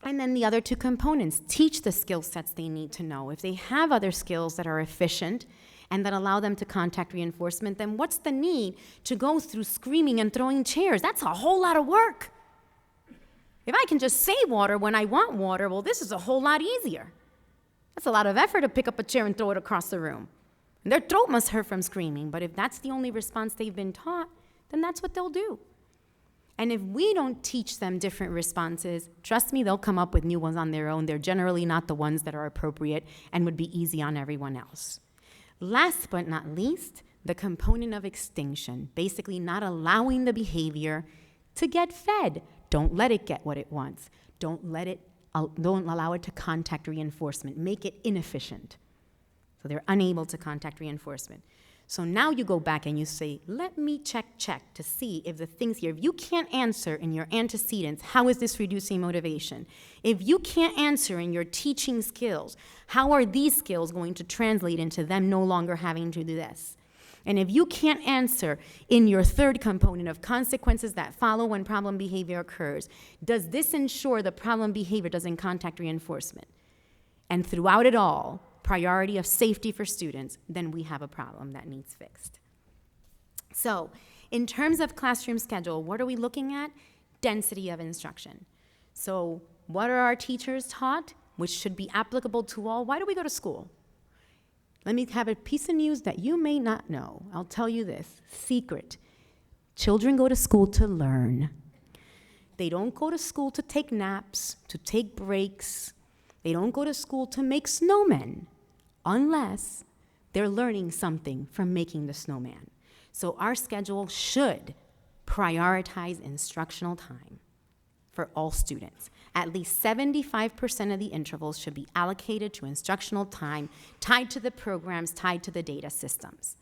And then the other two components, teach the skill sets they need to know. If they have other skills that are efficient and that allow them to contact reinforcement, then what's the need to go through screaming and throwing chairs? That's a whole lot of work. If I can just say water when I want water, well, this is a whole lot easier. That's a lot of effort to pick up a chair and throw it across the room. And their throat must hurt from screaming, but if that's the only response they've been taught, then that's what they'll do. And if we don't teach them different responses, trust me, they'll come up with new ones on their own. They're generally not the ones that are appropriate and would be easy on everyone else. Last but not least, the component of extinction, basically not allowing the behavior to get fed. Don't let it get what it wants. Don't allow it to contact reinforcement. Make it inefficient. So they're unable to contact reinforcement. So now you go back and you say, let me check to see if the things here, if you can't answer in your antecedents, how is this reducing motivation? If you can't answer in your teaching skills, how are these skills going to translate into them no longer having to do this? And if you can't answer in your third component of consequences that follow when problem behavior occurs, does this ensure the problem behavior doesn't contact reinforcement? And throughout it all, priority of safety for students, then we have a problem that needs fixed. So, in terms of classroom schedule, what are we looking at? Density of instruction. So, what are our teachers taught, which should be applicable to all? Why do we go to school? Let me have a piece of news that you may not know. I'll tell you this, secret. Children go to school to learn. They don't go to school to take naps, to take breaks. They don't go to school to make snowmen, unless they're learning something from making the snowman. So our schedule should prioritize instructional time for all students. At least 75% of the intervals should be allocated to instructional time tied to the programs, tied to the data systems,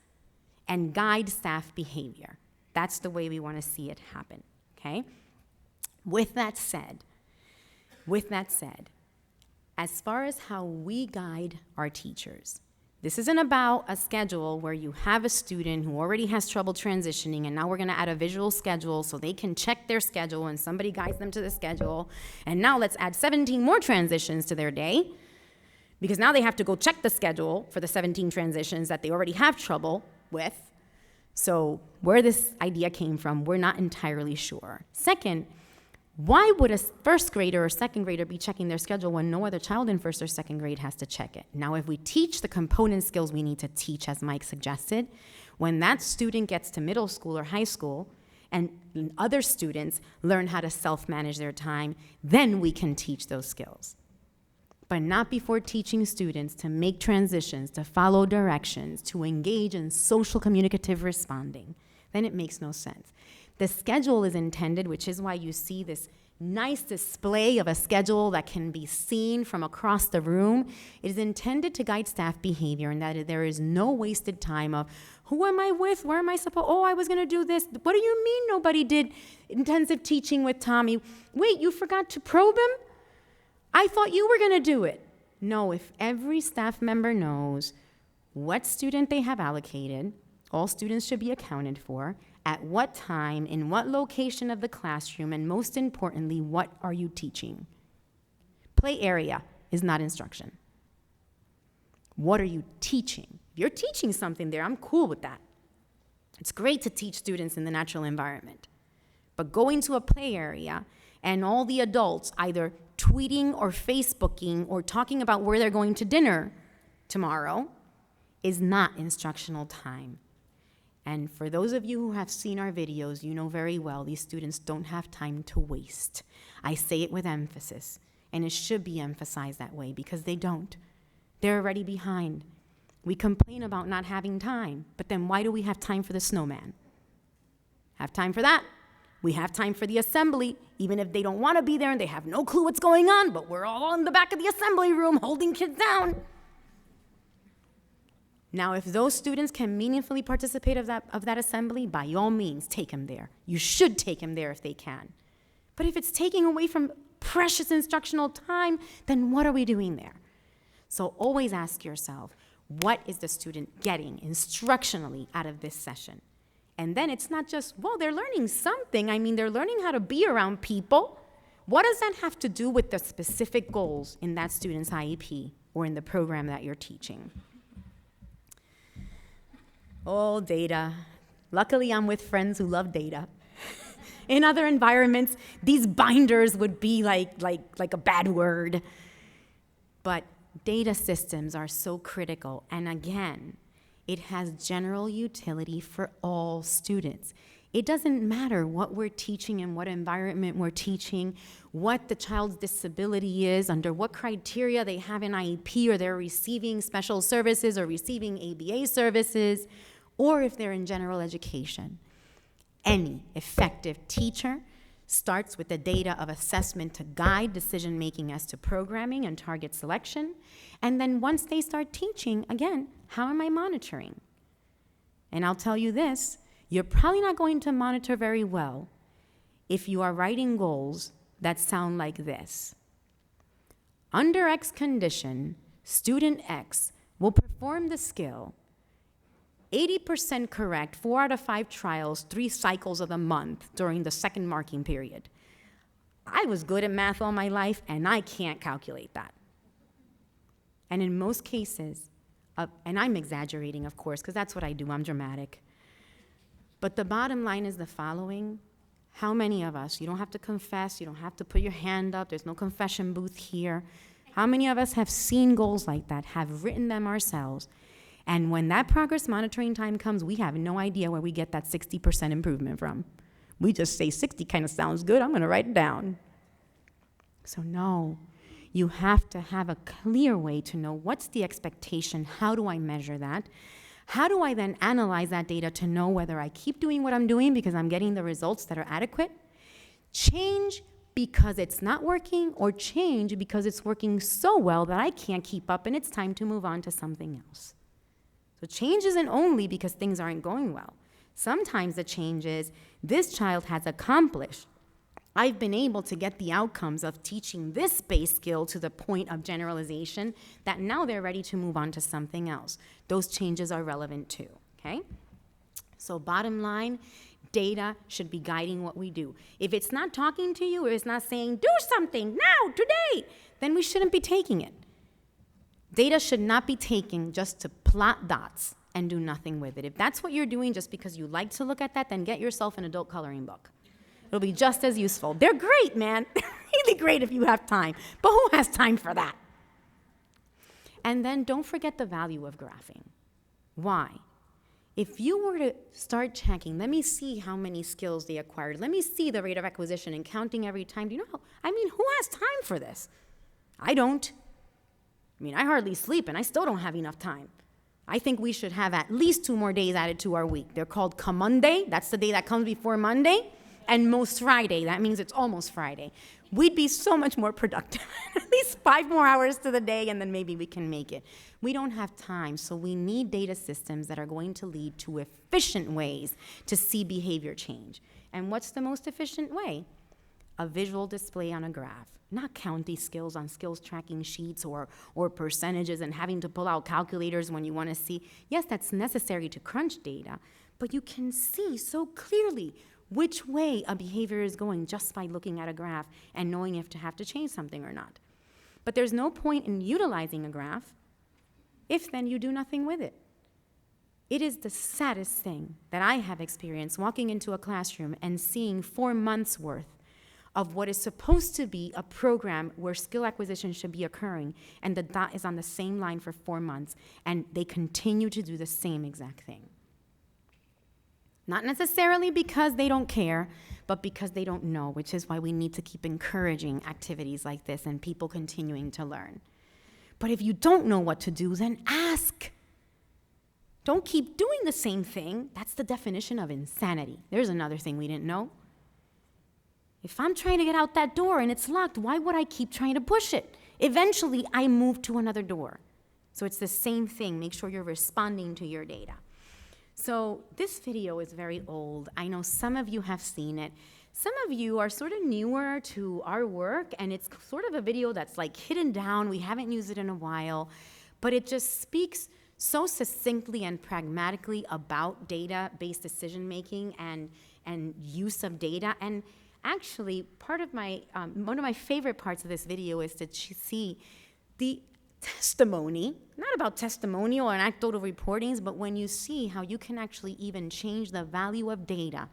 and guide staff behavior. That's the way we want to see it happen, okay? With that said, as far as how we guide our teachers, this isn't about a schedule where you have a student who already has trouble transitioning and now we're gonna add a visual schedule so they can check their schedule and somebody guides them to the schedule, and now let's add 17 more transitions to their day because now they have to go check the schedule for the 17 transitions that they already have trouble with. So where this idea came from, we're not entirely sure. Second, why would a first grader or second grader be checking their schedule when no other child in first or second grade has to check it? Now, if we teach the component skills we need to teach, as Mike suggested, when that student gets to middle school or high school and other students learn how to self-manage their time, then we can teach those skills. But not before teaching students to make transitions, to follow directions, to engage in social communicative responding. Then it makes no sense. The schedule is intended, which is why you see this nice display of a schedule that can be seen from across the room. It is intended to guide staff behavior and that there is no wasted time of, who am I with? Where am I supposed? Oh, I was going to do this. What do you mean nobody did intensive teaching with Tommy? Wait, you forgot to probe him? I thought you were going to do it. No, if every staff member knows what student they have allocated, all students should be accounted for, at what time, in what location of the classroom, and most importantly, what are you teaching? Play area is not instruction. What are you teaching? If you're teaching something there, I'm cool with that. It's great to teach students in the natural environment. But going to a play area and all the adults either tweeting or Facebooking or talking about where they're going to dinner tomorrow is not instructional time. And for those of you who have seen our videos, you know very well these students don't have time to waste. I say it with emphasis, and it should be emphasized that way because they don't. They're already behind. We complain about not having time, but then why do we have time for the snowman? Have time for that. We have time for the assembly, even if they don't want to be there and they have no clue what's going on, but we're all in the back of the assembly room holding kids down. Now, if those students can meaningfully participate of that assembly, by all means, take them there. You should take them there if they can. But if it's taking away from precious instructional time, then what are we doing there? So always ask yourself, what is the student getting instructionally out of this session? And then it's not just, well, they're learning something. I mean, they're learning how to be around people. What does that have to do with the specific goals in that student's IEP or in the program that you're teaching? Oh, data. Luckily, I'm with friends who love data. In other environments, these binders would be like a bad word. But data systems are so critical. And again, it has general utility for all students. It doesn't matter what we're teaching and what environment we're teaching, what the child's disability is, under what criteria they have an IEP or they're receiving special services or receiving ABA services, or if they're in general education. Any effective teacher starts with the data of assessment to guide decision-making as to programming and target selection. And then once they start teaching, again, how am I monitoring? And I'll tell you this, you're probably not going to monitor very well if you are writing goals that sound like this. Under X condition, student X will perform the skill 80% correct, 4 out of 5 trials, 3 cycles of the month during the second marking period. I was good at math all my life, and I can't calculate that. And in most cases, and I'm exaggerating, of course, because that's what I do, I'm dramatic. But the bottom line is the following. How many of us, you don't have to confess, you don't have to put your hand up, there's no confession booth here. How many of us have seen goals like that, have written them ourselves, and when that progress monitoring time comes, we have no idea where we get that 60% improvement from. We just say 60 kind of sounds good, I'm gonna write it down. So no, you have to have a clear way to know what's the expectation, how do I measure that? How do I then analyze that data to know whether I keep doing what I'm doing because I'm getting the results that are adequate? Change because it's not working, or change because it's working so well that I can't keep up and it's time to move on to something else. So change isn't only because things aren't going well. Sometimes the change is, this child has accomplished. I've been able to get the outcomes of teaching this base skill to the point of generalization that now they're ready to move on to something else. Those changes are relevant too, okay? So bottom line, data should be guiding what we do. If it's not talking to you or it's not saying, do something now, today, then we shouldn't be taking it. Data should not be taken just to plot dots and do nothing with it. If that's what you're doing just because you like to look at that, then get yourself an adult coloring book. It'll be just as useful. They're great, man. They're really great if you have time. But who has time for that? And then don't forget the value of graphing. Why? If you were to start checking, let me see how many skills they acquired. Let me see the rate of acquisition and counting every time. Do you know? Who has time for this? I don't. I hardly sleep, and I still don't have enough time. I think we should have at least 2 more days added to our week. They're called Monday. That's the day that comes before Monday. And most Friday. That means it's almost Friday. We'd be so much more productive. At least 5 more hours to the day, and then maybe we can make it. We don't have time, so we need data systems that are going to lead to efficient ways to see behavior change. And what's the most efficient way? A visual display on a graph. Not count these skills on skills tracking sheets or percentages and having to pull out calculators when you want to see. Yes, that's necessary to crunch data, but you can see so clearly which way a behavior is going just by looking at a graph and knowing if to have to change something or not. But there's no point in utilizing a graph if then you do nothing with it. It is the saddest thing that I have experienced walking into a classroom and seeing 4 months worth of what is supposed to be a program where skill acquisition should be occurring, and the dot is on the same line for 4 months, and they continue to do the same exact thing. Not necessarily because they don't care, but because they don't know, which is why we need to keep encouraging activities like this and people continuing to learn. But if you don't know what to do, then ask. Don't keep doing the same thing. That's the definition of insanity. There's another thing we didn't know. If I'm trying to get out that door and it's locked, why would I keep trying to push it? Eventually, I move to another door. So it's the same thing. Make sure you're responding to your data. So this video is very old. I know some of you have seen it. Some of you are sort of newer to our work, and it's sort of a video that's like hidden down. We haven't used it in a while, but it just speaks so succinctly and pragmatically about data-based decision-making and use of data. And actually, part of my, one of my favorite parts of this video is to see the testimony, not about testimonial or anecdotal reportings, but when you see how you can actually even change the value of data,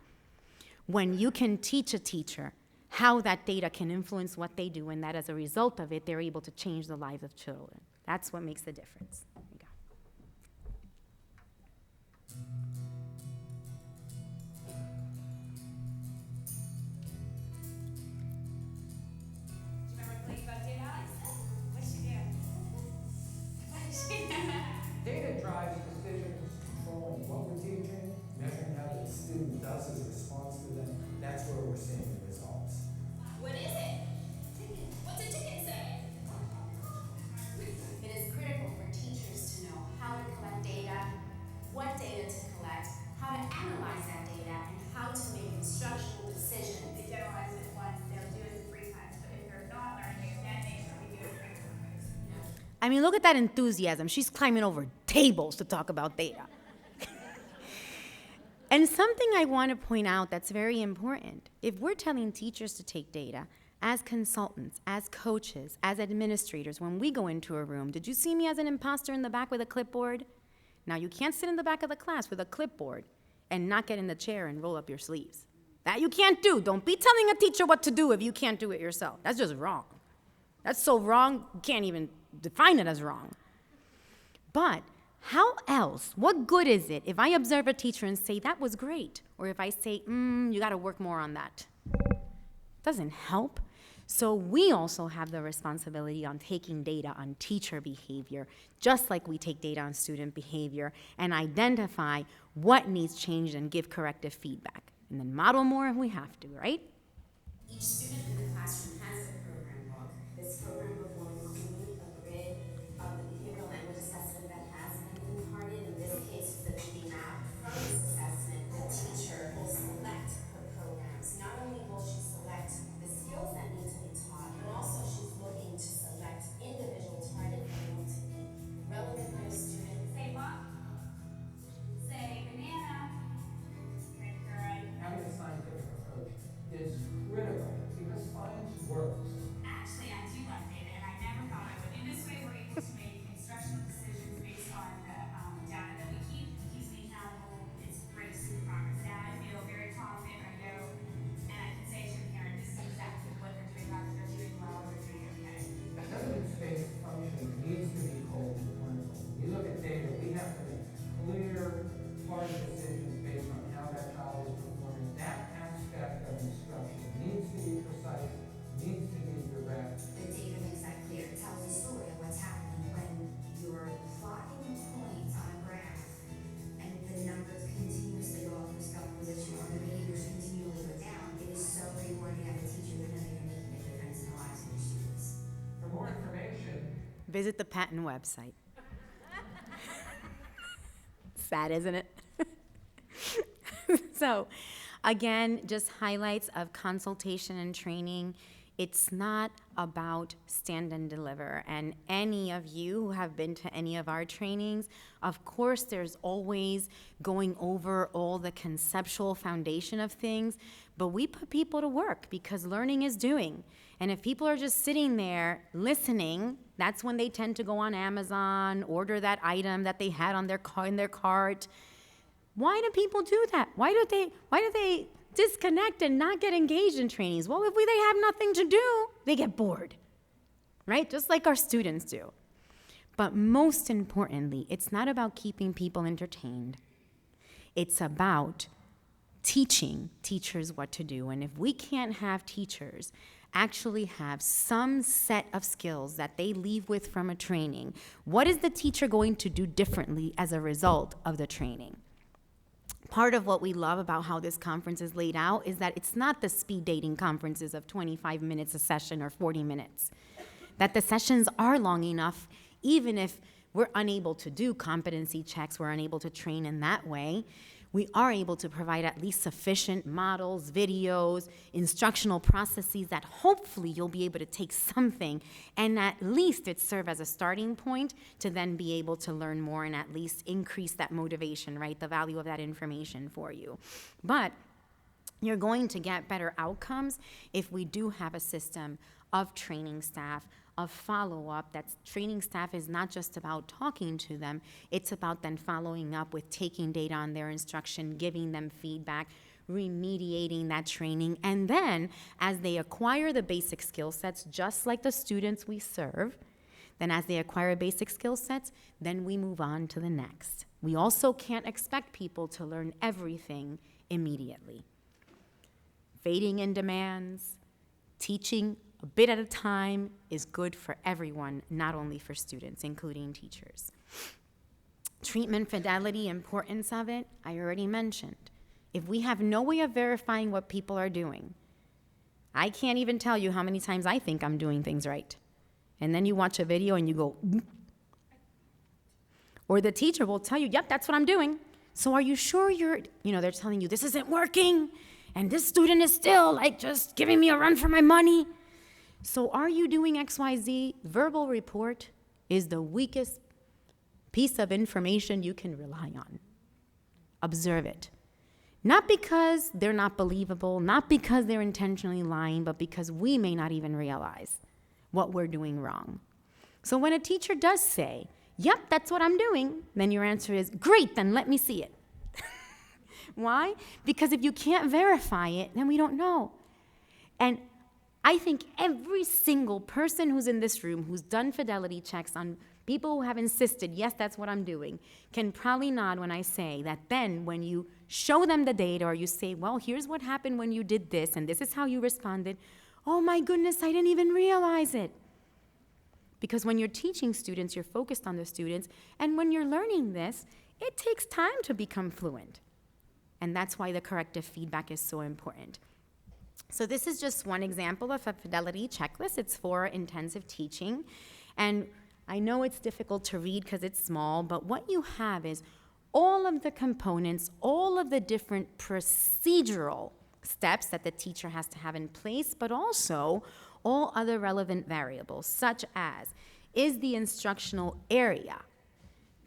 when you can teach a teacher how that data can influence what they do, and that as a result of it, they're able to change the lives of children. That's what makes the difference. There you go. Data drives decisions, controlling what we're teaching, measuring how the student does as a response to them. That's where we're seeing the results. What is it? What's a ticket say? It is critical for teachers to know how to collect data, what data to collect, how to analyze that data, and how to make instructional decisions. They generalize it once, they'll do it 3 times. So if they're not learning it, then they should be doing it 3 times. I mean, look at that enthusiasm. She's climbing over tables to talk about data. And something I want to point out that's very important. If we're telling teachers to take data, as consultants, as coaches, as administrators, when we go into a room, did you see me as an imposter in the back with a clipboard? Now, you can't sit in the back of the class with a clipboard and not get in the chair and roll up your sleeves. That you can't do. Don't be telling a teacher what to do if you can't do it yourself. That's just wrong. That's so wrong, you can't even define it as wrong. But how else, what good is it if I observe a teacher and say, that was great, or if I say, you gotta work more on that? Doesn't help. So we also have the responsibility on taking data on teacher behavior, just like we take data on student behavior, and identify what needs changed and give corrective feedback. And then model more if we have to, right? Each student in the classroom has a program book. This program book will include a grid of the behavioral language assessment that has been imparted. In this case, the PD map. From this assessment, the teacher will select her programs. Not only will she select the skills that need to be taught, but also she's looking to select individual target fields relevant for the student. Say mom. Say banana. Okay, good. Having a scientific approach is critical because science works. Actually, I do love data, and I never thought I would. In this way, we're able to make instructional decisions based on the data that we keep. It keeps me accountable. It's great to see the progress. Now I feel very confident. I know, and I can say to the parent, this is exactly what they're doing. They're doing well. They're doing okay. Evidence-based function needs to be called clinical. When you look at data, we have to make clear, hard decisions based on how that child is performing. That aspect of instruction needs to be precise, needs to be direct. The data makes that clear. It tells the story of what's happening when you're plotting points on a graph and the numbers continuously go up for some position or the behaviors continually go down. It is so rewarding as a teacher to know that you're making a difference in the lives of your students. For more information, Visit the patent website. Sad, isn't it? So, again, just highlights of consultation and training. It's not about stand and deliver. And any of you who have been to any of our trainings, of course, there's always going over all the conceptual foundation of things, but we put people to work because learning is doing. And if people are just sitting there listening, that's when they tend to go on Amazon, order that item that they had on their in their cart. Why do people do that? Why do they disconnect and not get engaged in trainings? Well, if they have nothing to do, they get bored, right? Just like our students do. But most importantly, it's not about keeping people entertained. It's about teaching teachers what to do. And if we can't have teachers actually have some set of skills that they leave with from a training, what is the teacher going to do differently as a result of the training? Part of what we love about how this conference is laid out is that it's not the speed dating conferences of 25 minutes a session or 40 minutes. That the sessions are long enough, even if we're unable to do competency checks, we're unable to train in that way, we are able to provide at least sufficient models, videos, instructional processes that hopefully you'll be able to take something and at least it serve as a starting point to then be able to learn more and at least increase that motivation, right? The value of that information for you. But you're going to get better outcomes if we do have a system of training staff, of follow-up. That training staff is not just about talking to them, it's about then following up with taking data on their instruction, giving them feedback, remediating that training, and then as they acquire the basic skill sets, just like the students we serve, then as they acquire basic skill sets, then we move on to the next. We also can't expect people to learn everything immediately. Fading in demands, teaching a bit at a time is good for everyone, not only for students, including teachers. Treatment fidelity, importance of it, I already mentioned. If we have no way of verifying what people are doing, I can't even tell you how many times I think I'm doing things right. And then you watch a video and you go, or the teacher will tell you, yep, that's what I'm doing. So are you sure they're telling you this isn't working and this student is still like just giving me a run for my money. So are you doing XYZ? Verbal report is the weakest piece of information you can rely on. Observe it. Not because they're not believable, not because they're intentionally lying, but because we may not even realize what we're doing wrong. So when a teacher does say, yep, that's what I'm doing, then your answer is, great, then let me see it. Why? Because if you can't verify it, then we don't know. And I think every single person who's in this room who's done fidelity checks on people who have insisted, yes, that's what I'm doing, can probably nod when I say that then when you show them the data or you say, well, here's what happened when you did this and this is how you responded, oh my goodness, I didn't even realize it. Because when you're teaching students, you're focused on the students, and when you're learning this, it takes time to become fluent. And that's why the corrective feedback is so important. So this is just one example of a fidelity checklist. It's for intensive teaching. And I know it's difficult to read because it's small, but what you have is all of the components, all of the different procedural steps that the teacher has to have in place, but also all other relevant variables, such as, is the instructional area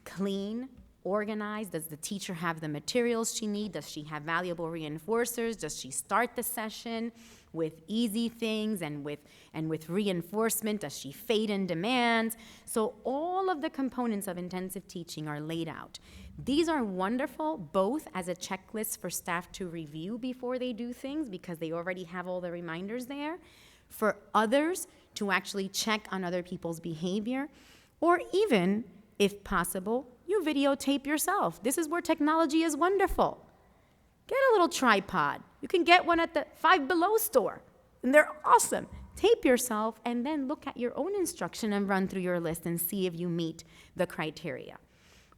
clean, organized? Does the teacher have the materials she needs? Does she have valuable reinforcers? Does she start the session with easy things and with reinforcement? Does she fade in demands? So all of the components of intensive teaching are laid out. These are wonderful both as a checklist for staff to review before they do things because they already have all the reminders there, for others to actually check on other people's behavior, or even, if possible, you videotape yourself. This is where technology is wonderful. Get a little tripod. You can get one at the Five Below store, and they're awesome. Tape yourself, and then look at your own instruction and run through your list and see if you meet the criteria.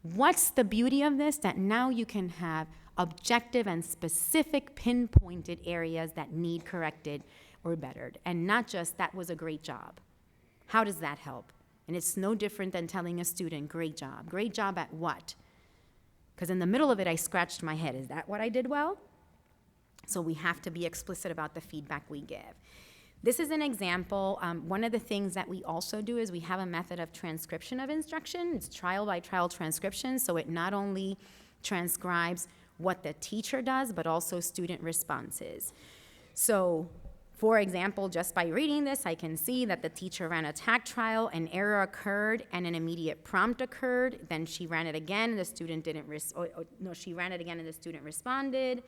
What's the beauty of this? That now you can have objective and specific pinpointed areas that need corrected or bettered, and not just, that was a great job. How does that help? And it's no different than telling a student, great job. Great job at what? Because in the middle of it, I scratched my head. Is that what I did well? So we have to be explicit about the feedback we give. This is an example. One of the things that we also do is we have a method of transcription of instruction. It's trial by trial transcription, so it not only transcribes what the teacher does, but also student responses. So, for example, just by reading this, I can see that the teacher ran a TAC trial, an error occurred, and an immediate prompt occurred. Then she ran it again, and the student didn't she ran it again and the student responded.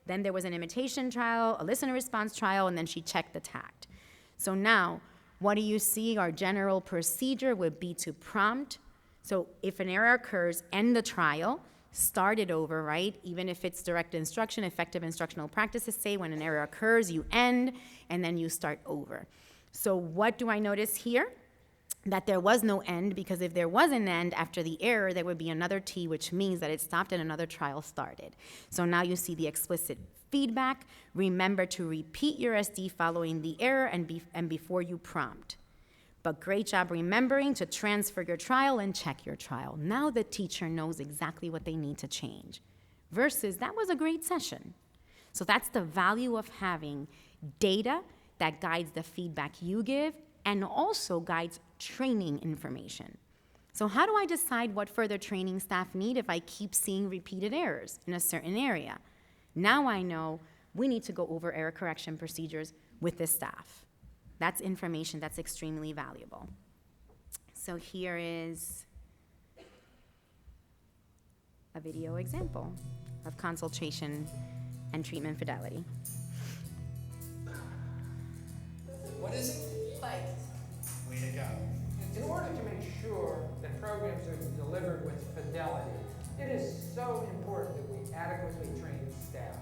Then there was an imitation trial, a listen and response trial, and then she checked the TACT. So now, what do you see? Our general procedure would be to prompt. So if an error occurs, end the trial, start it over, right? Even if it's direct instruction, effective instructional practices say when an error occurs, you end, and then you start over. So what do I notice here? That there was no end, because if there was an end after the error, there would be another T, which means that it stopped and another trial started. So now you see the explicit feedback. Remember to repeat your SD following the error and before you prompt. But great job remembering to transfer your trial and check your trial. Now the teacher knows exactly what they need to change, versus that was a great session. So that's the value of having data that guides the feedback you give and also guides training information. So how do I decide what further training staff need if I keep seeing repeated errors in a certain area? Now I know we need to go over error correction procedures with the staff. That's information that's extremely valuable. So here is a video example of consultation and treatment fidelity. What is it? Like, Way to go. In order to make sure that programs are delivered with fidelity, it is so important that we adequately train staff.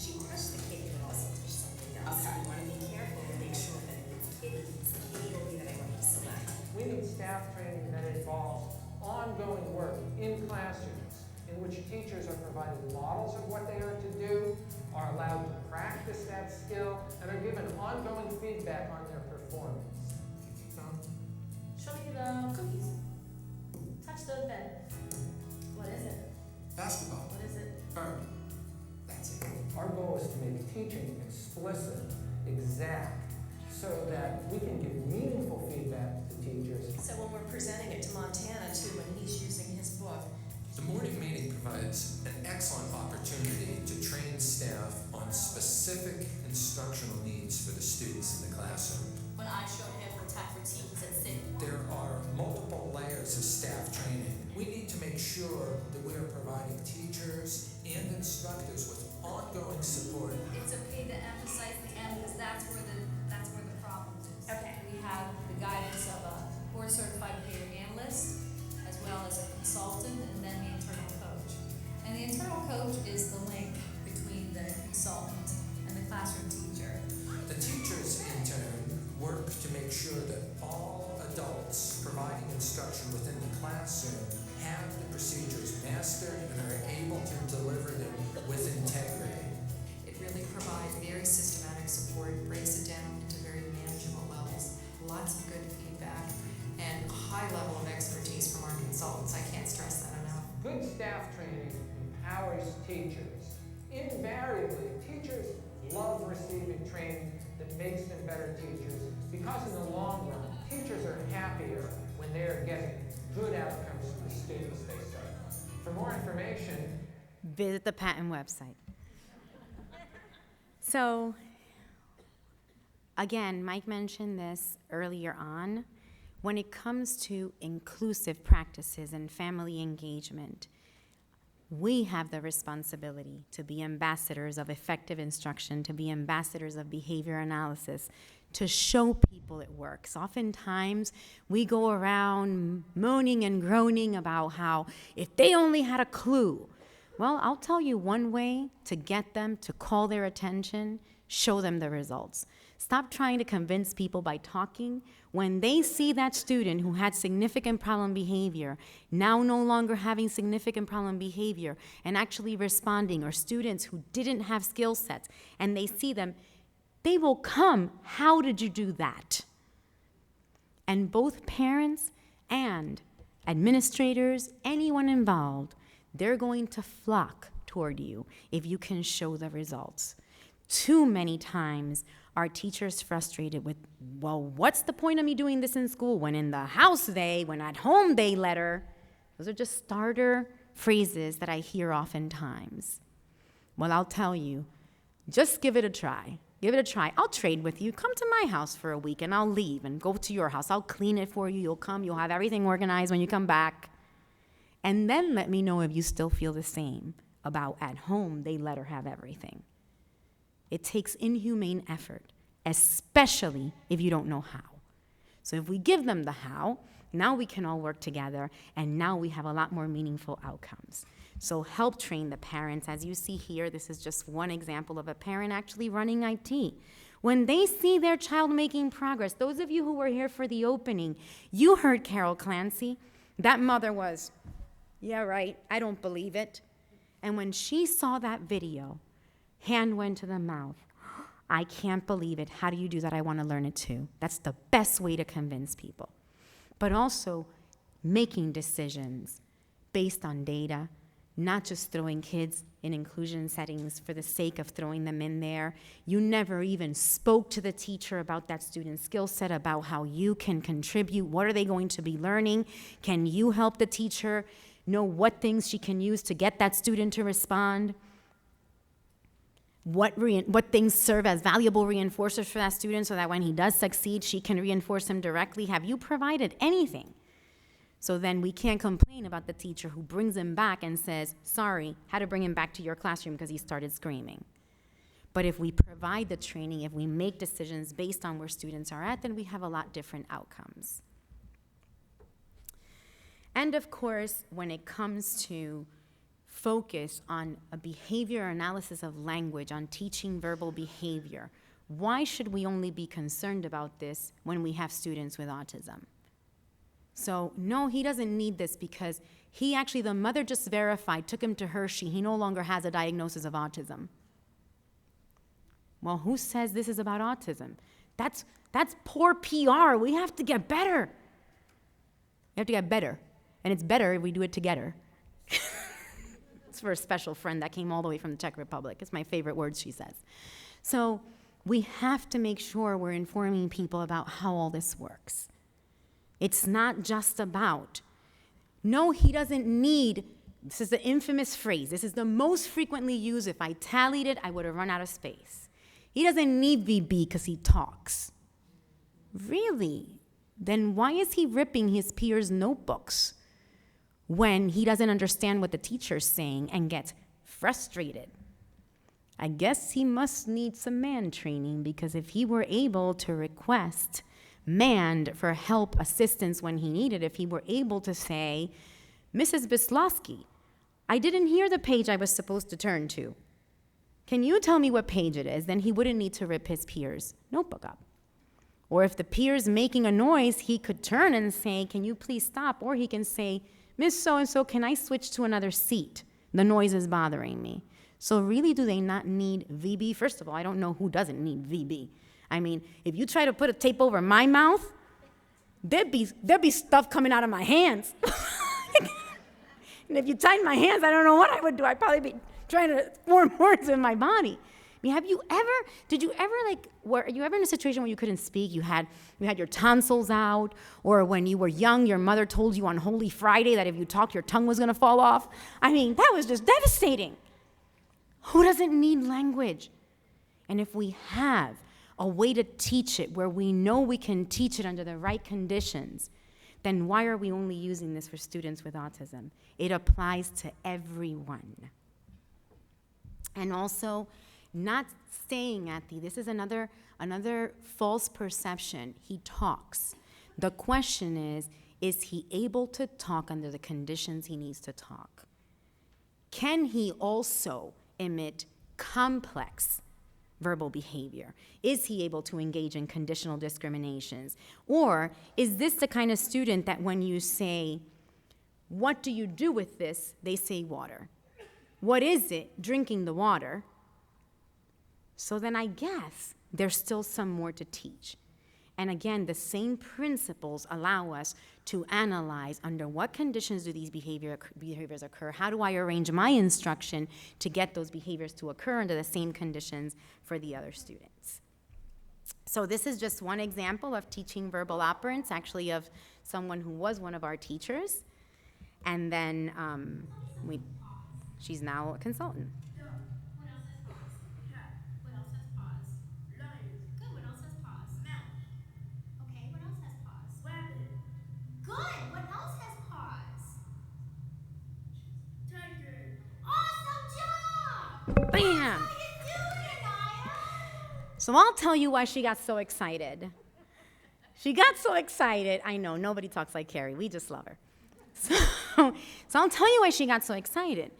she touched the kitty, but also touched something else. Okay. You want to be careful to make sure that if it's kitty, it's the kitty only that I want you to select. We need staff training that involves ongoing work in classrooms in which teachers are provided models of what they are to do, are allowed to practice that skill, and are given ongoing feedback on their performance. Show me the cookies. Touch the bed. What is it? Basketball. What is it? Bird. That's it. Our goal is to make teaching explicit, exact, so that we can give meaningful feedback to teachers. So when we're presenting it to Montana too, when he's using his book, The morning meeting provides an excellent opportunity to train staff on specific instructional needs for the students in the classroom. when I showed him the tech routines at City, There are multiple layers of staff training. We need to make sure that we are providing teachers and instructors with ongoing support. It's okay to emphasize the end because that's where the problem is. Okay. We have the guidance of a board certified behavior analyst, as well as a consultant, and then the internal coach. And the internal coach is the link between the consultant and the classroom teacher. The teachers, in turn, work to make sure that all adults providing instruction within the classroom have the procedures mastered and are able to deliver them with integrity. It really provides very systematic support, breaks it down into very manageable levels, lots of good feedback, and a high level of expertise from our consultants. I can't stress that enough. Good staff training empowers teachers. Invariably, teachers love receiving training that makes them better teachers, because in the long run, teachers are happier when they are getting good outcomes for the students they serve. For more information, Visit the patent website. So, again, Mike mentioned this earlier on. When it comes to inclusive practices and family engagement, we have the responsibility to be ambassadors of effective instruction, to be ambassadors of behavior analysis, to show people it works. Oftentimes, we go around moaning and groaning about how if they only had a clue. Well, I'll tell you one way to get them to call their attention: show them the results. Stop trying to convince people by talking. When they see that student who had significant problem behavior now no longer having significant problem behavior and actually responding, or students who didn't have skill sets, and they see them, they will come. How did you do that? And both parents and administrators, anyone involved, they're going to flock toward you if you can show the results. Too many times are teachers frustrated with, well, what's the point of me doing this in school when in the house when at home they letter? Those are just starter phrases that I hear oftentimes. Well, I'll tell you, just give it a try. Give it a try. I'll trade with you. Come to my house for a week and I'll leave and go to your house. I'll clean it for you. You'll come. You'll have everything organized when you come back. And then let me know if you still feel the same about at home they let her have everything. It takes inhumane effort, especially if you don't know how. So if we give them the how, now we can all work together, and now we have a lot more meaningful outcomes. So help train the parents. As you see here, this is just one example of a parent actually running IT. When they see their child making progress, those of you who were here for the opening, you heard Carol Clancy. That mother was, yeah, right, I don't believe it. And when she saw that video, hand went to the mouth. I can't believe it. How do you do that? I want to learn it too. That's the best way to convince people. But also making decisions based on data, not just throwing kids in inclusion settings for the sake of throwing them in there. You never even spoke to the teacher about that student's skill set, about how you can contribute. What are they going to be learning? Can you help the teacher know what things she can use to get that student to respond? What things serve as valuable reinforcers for that student so that when he does succeed, she can reinforce him directly? Have you provided anything? So then we can't complain about the teacher who brings him back and says, sorry, had to bring him back to your classroom because he started screaming. But if we provide the training, if we make decisions based on where students are at, then we have a lot different outcomes. And of course, when it comes to focus on a behavior analysis of language, on teaching verbal behavior, why should we only be concerned about this when we have students with autism? So no, he doesn't need this because the mother just verified, took him to Hershey, he no longer has a diagnosis of autism. Well, who says this is about autism? That's poor PR. We have to get better. We have to get better. And it's better if we do it together. It's for a special friend that came all the way from the Czech Republic. It's my favorite words she says. So we have to make sure we're informing people about how all this works. It's not just about, no, he doesn't need, this is the infamous phrase, this is the most frequently used. If I tallied it, I would have run out of space. He doesn't need VB because he talks. Really? Then why is he ripping his peers' notebooks when he doesn't understand what the teacher's saying and gets frustrated? I guess he must need some man training, because if he were able to request manned for help, assistance when he needed, if he were able to say, Mrs. Bislowski, I didn't hear the page I was supposed to turn to. Can you tell me what page it is? Then he wouldn't need to rip his peer's notebook up. Or if the peer's making a noise, he could turn and say, can you please stop? Or he can say, Miss So-and-so, can I switch to another seat? The noise is bothering me. So really, do they not need VB? First of all, I don't know who doesn't need VB. I mean, if you try to put a tape over my mouth, there'd be stuff coming out of my hands. And if you tied my hands, I don't know what I would do. I'd probably be trying to form words in my body. I mean, did you ever were you ever in a situation where you couldn't speak? You had your tonsils out, or when you were young, your mother told you on Holy Friday that if you talked, your tongue was gonna fall off? I mean, that was just devastating. Who doesn't need language? And if we have a way to teach it where we know we can teach it under the right conditions, then why are we only using this for students with autism? It applies to everyone. And also, not staying at this is another false perception. He talks. The question is he able to talk under the conditions he needs to talk? Can he also emit complex verbal behavior? Is he able to engage in conditional discriminations? Or is this the kind of student that when you say, what do you do with this? They say water. What is it? Drinking the water. So then I guess there's still some more to teach. And again, the same principles allow us to analyze under what conditions do these behaviors occur? How do I arrange my instruction to get those behaviors to occur under the same conditions for the other students? So this is just one example of teaching verbal operants, actually of someone who was one of our teachers. And then she's now a consultant. Good. What else has pause? Tiger. Awesome job. Bam! How you doing, Anaya? So I'll tell you why she got so excited. She got so excited. I know, nobody talks like Carrie. We just love her. So I'll tell you why she got so excited.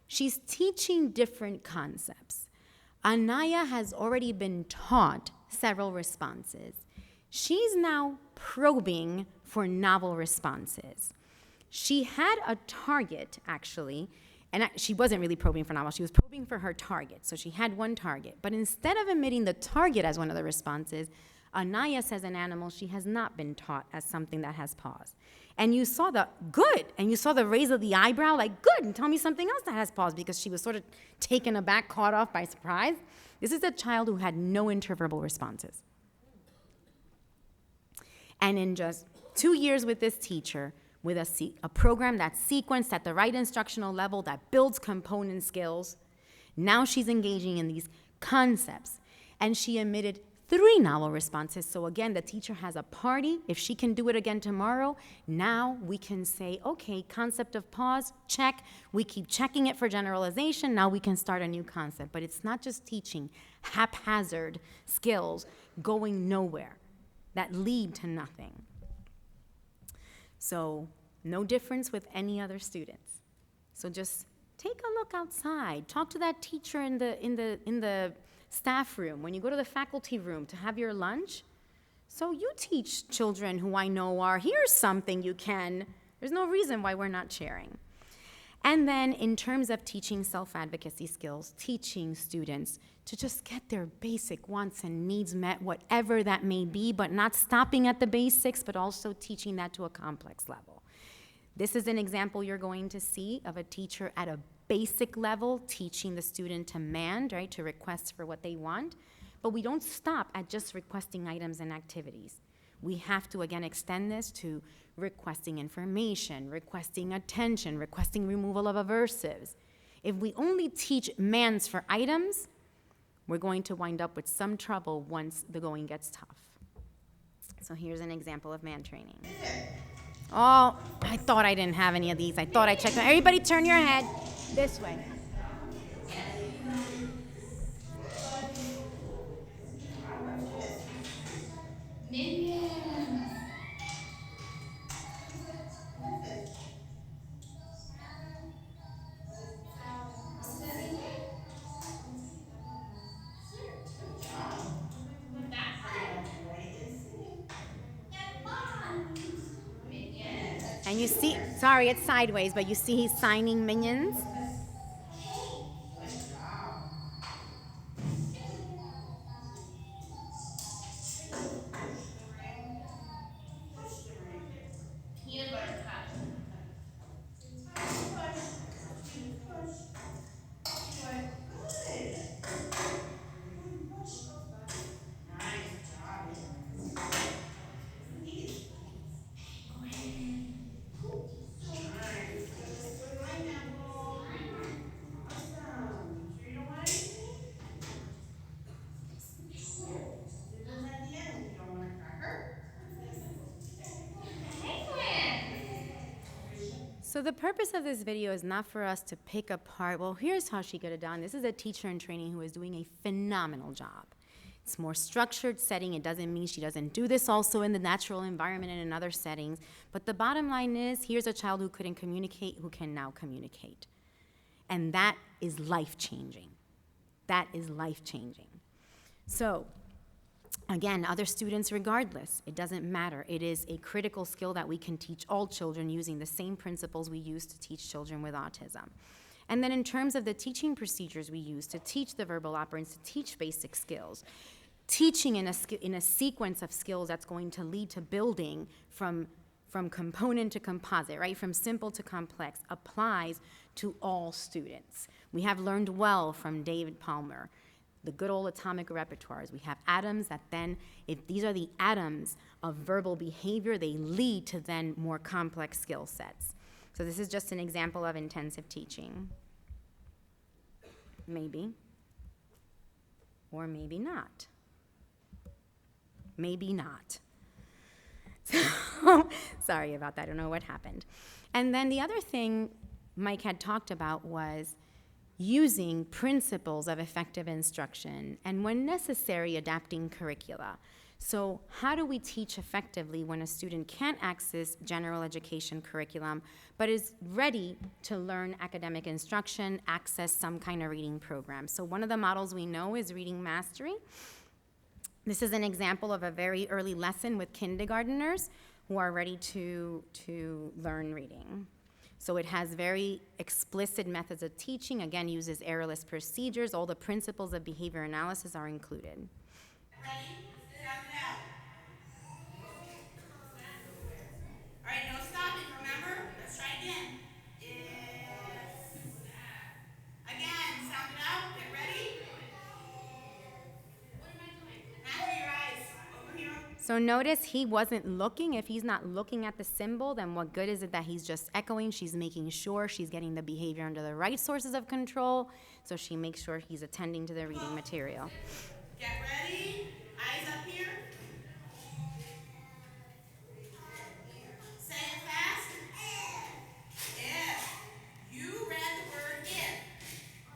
She's teaching different concepts. Anaya has already been taught several responses. She's now probing for novel responses. She had a target, actually, and she wasn't really probing for novel. She was probing for her target. So she had one target. But instead of admitting the target as one of the responses, Anaya says an animal she has not been taught as something that has pause. And you saw the good, and you saw the raise of the eyebrow, like, good, and tell me something else that has pause, because she was sort of taken aback, caught off by surprise. This is a child who had no interverbal responses. And in just 2 years with this teacher, with a program that's sequenced at the right instructional level, that builds component skills, now she's engaging in these concepts. And she admitted 3 novel responses. So again, the teacher has a party. If she can do it again tomorrow, now we can say, okay, concept of pause, check. We keep checking it for generalization. Now we can start a new concept. But it's not just teaching haphazard skills going nowhere that lead to nothing. So no difference with any other students. So just take a look outside. Talk to that teacher in the staff room, when you go to the faculty room to have your lunch. So you teach children who I know are, here's something you can. There's no reason why we're not sharing. And then in terms of teaching self-advocacy skills, teaching students to just get their basic wants and needs met, whatever that may be, but not stopping at the basics, but also teaching that to a complex level. This is an example you're going to see of a teacher at a basic level teaching the student to demand, right, to request for what they want. But we don't stop at just requesting items and activities. We have to, again, extend this to requesting information, requesting attention, requesting removal of aversives. If we only teach demands for items, we're going to wind up with some trouble once the going gets tough. So here's an example of man training. Oh, I thought I didn't have any of these. I thought I checked them. Everybody turn your head this way. And you see, sorry, it's sideways, but you see he's signing minions. Peanut butter cup. So the purpose of this video is not for us to pick apart, well, here's how she got it done. This is a teacher in training who is doing a phenomenal job. It's more structured setting. It doesn't mean she doesn't do this also in the natural environment and in other settings. But the bottom line is, here's a child who couldn't communicate, who can now communicate. And that is life-changing. That is life-changing. So, again, other students regardless, it doesn't matter. It is a critical skill that we can teach all children using the same principles we use to teach children with autism. And then in terms of the teaching procedures we use to teach the verbal operants, to teach basic skills, teaching in a sequence of skills that's going to lead to building from component to composite, right, from simple to complex, applies to all students. We have learned well from David Palmer, the good old atomic repertoires. We have atoms that then, if these are the atoms of verbal behavior, they lead to then more complex skill sets. So this is just an example of intensive teaching. Maybe, or maybe not. Maybe not. So, sorry about that, I don't know what happened. And then the other thing Mike had talked about was using principles of effective instruction and, when necessary, adapting curricula. So how do we teach effectively when a student can't access general education curriculum, but is ready to learn academic instruction, access some kind of reading program? So one of the models we know is reading mastery. This is an example of a very early lesson with kindergarteners who are ready to learn reading. So it has very explicit methods of teaching, again, uses errorless procedures. All the principles of behavior analysis are included. Ready? Sound it out. All right, no stopping, remember? Let's try again. Again, sound it out. Get ready. What am I doing? After your eyes. Over here. So notice he wasn't looking. If he's not looking at the symbol, then what good is it that he's just echoing? She's making sure she's getting the behavior under the right sources of control, so she makes sure he's attending to the reading material. Get ready. Eyes up here. Say it fast. If. You read the word if.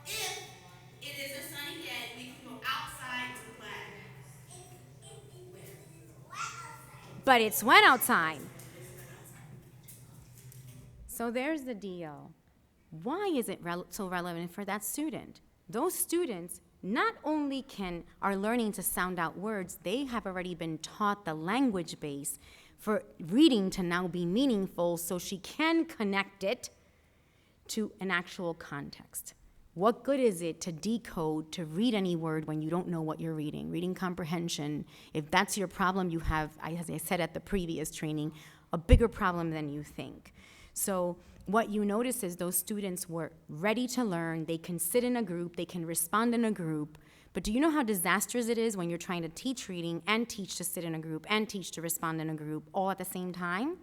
If it is a sunny day, we can go outside to play. But it's wet outside. So there's the deal. Why is it so relevant for that student? Those students not only are learning to sound out words, they have already been taught the language base for reading to now be meaningful, so she can connect it to an actual context. What good is it to decode, to read any word when you don't know what you're reading? Reading comprehension, if that's your problem, you have, as I said at the previous training, a bigger problem than you think. So what you notice is those students were ready to learn, they can sit in a group, they can respond in a group, but do you know how disastrous it is when you're trying to teach reading and teach to sit in a group and teach to respond in a group all at the same time?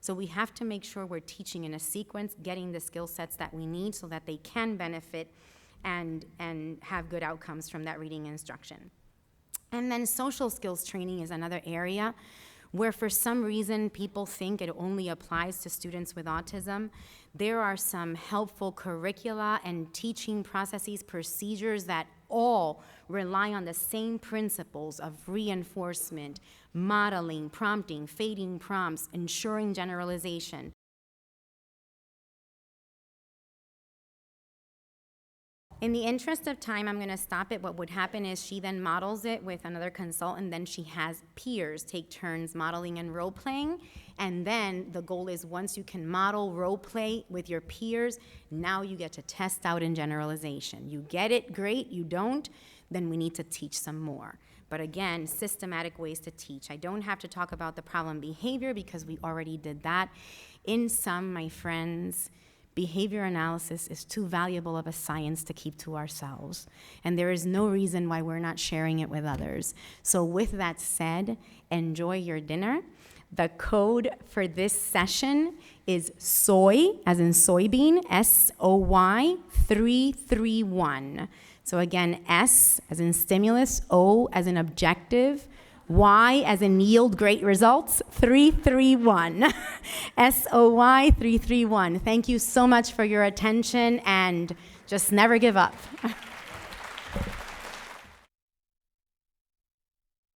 So we have to make sure we're teaching in a sequence, getting the skill sets that we need so that they can benefit and have good outcomes from that reading instruction. And then social skills training is another area where for some reason people think it only applies to students with autism. There are some helpful curricula and teaching processes, procedures that all rely on the same principles of reinforcement, modeling, prompting, fading prompts, ensuring generalization. In the interest of time, I'm going to stop it. What would happen is she then models it with another consultant, then she has peers take turns modeling and role-playing, and then the goal is once you can model role-play with your peers, now you get to test out in generalization. You get it, great. You don't, then we need to teach some more. But again, systematic ways to teach. I don't have to talk about the problem behavior because we already did that. In sum, my friends, behavior analysis is too valuable of a science to keep to ourselves. And there is no reason why we're not sharing it with others. So with that said, enjoy your dinner. The code for this session is SOY, as in soybean, SOY 331. So again, S as in stimulus, O as in objective, Y as in yield great results, 331. SOY 331. Thank you so much for your attention and just never give up.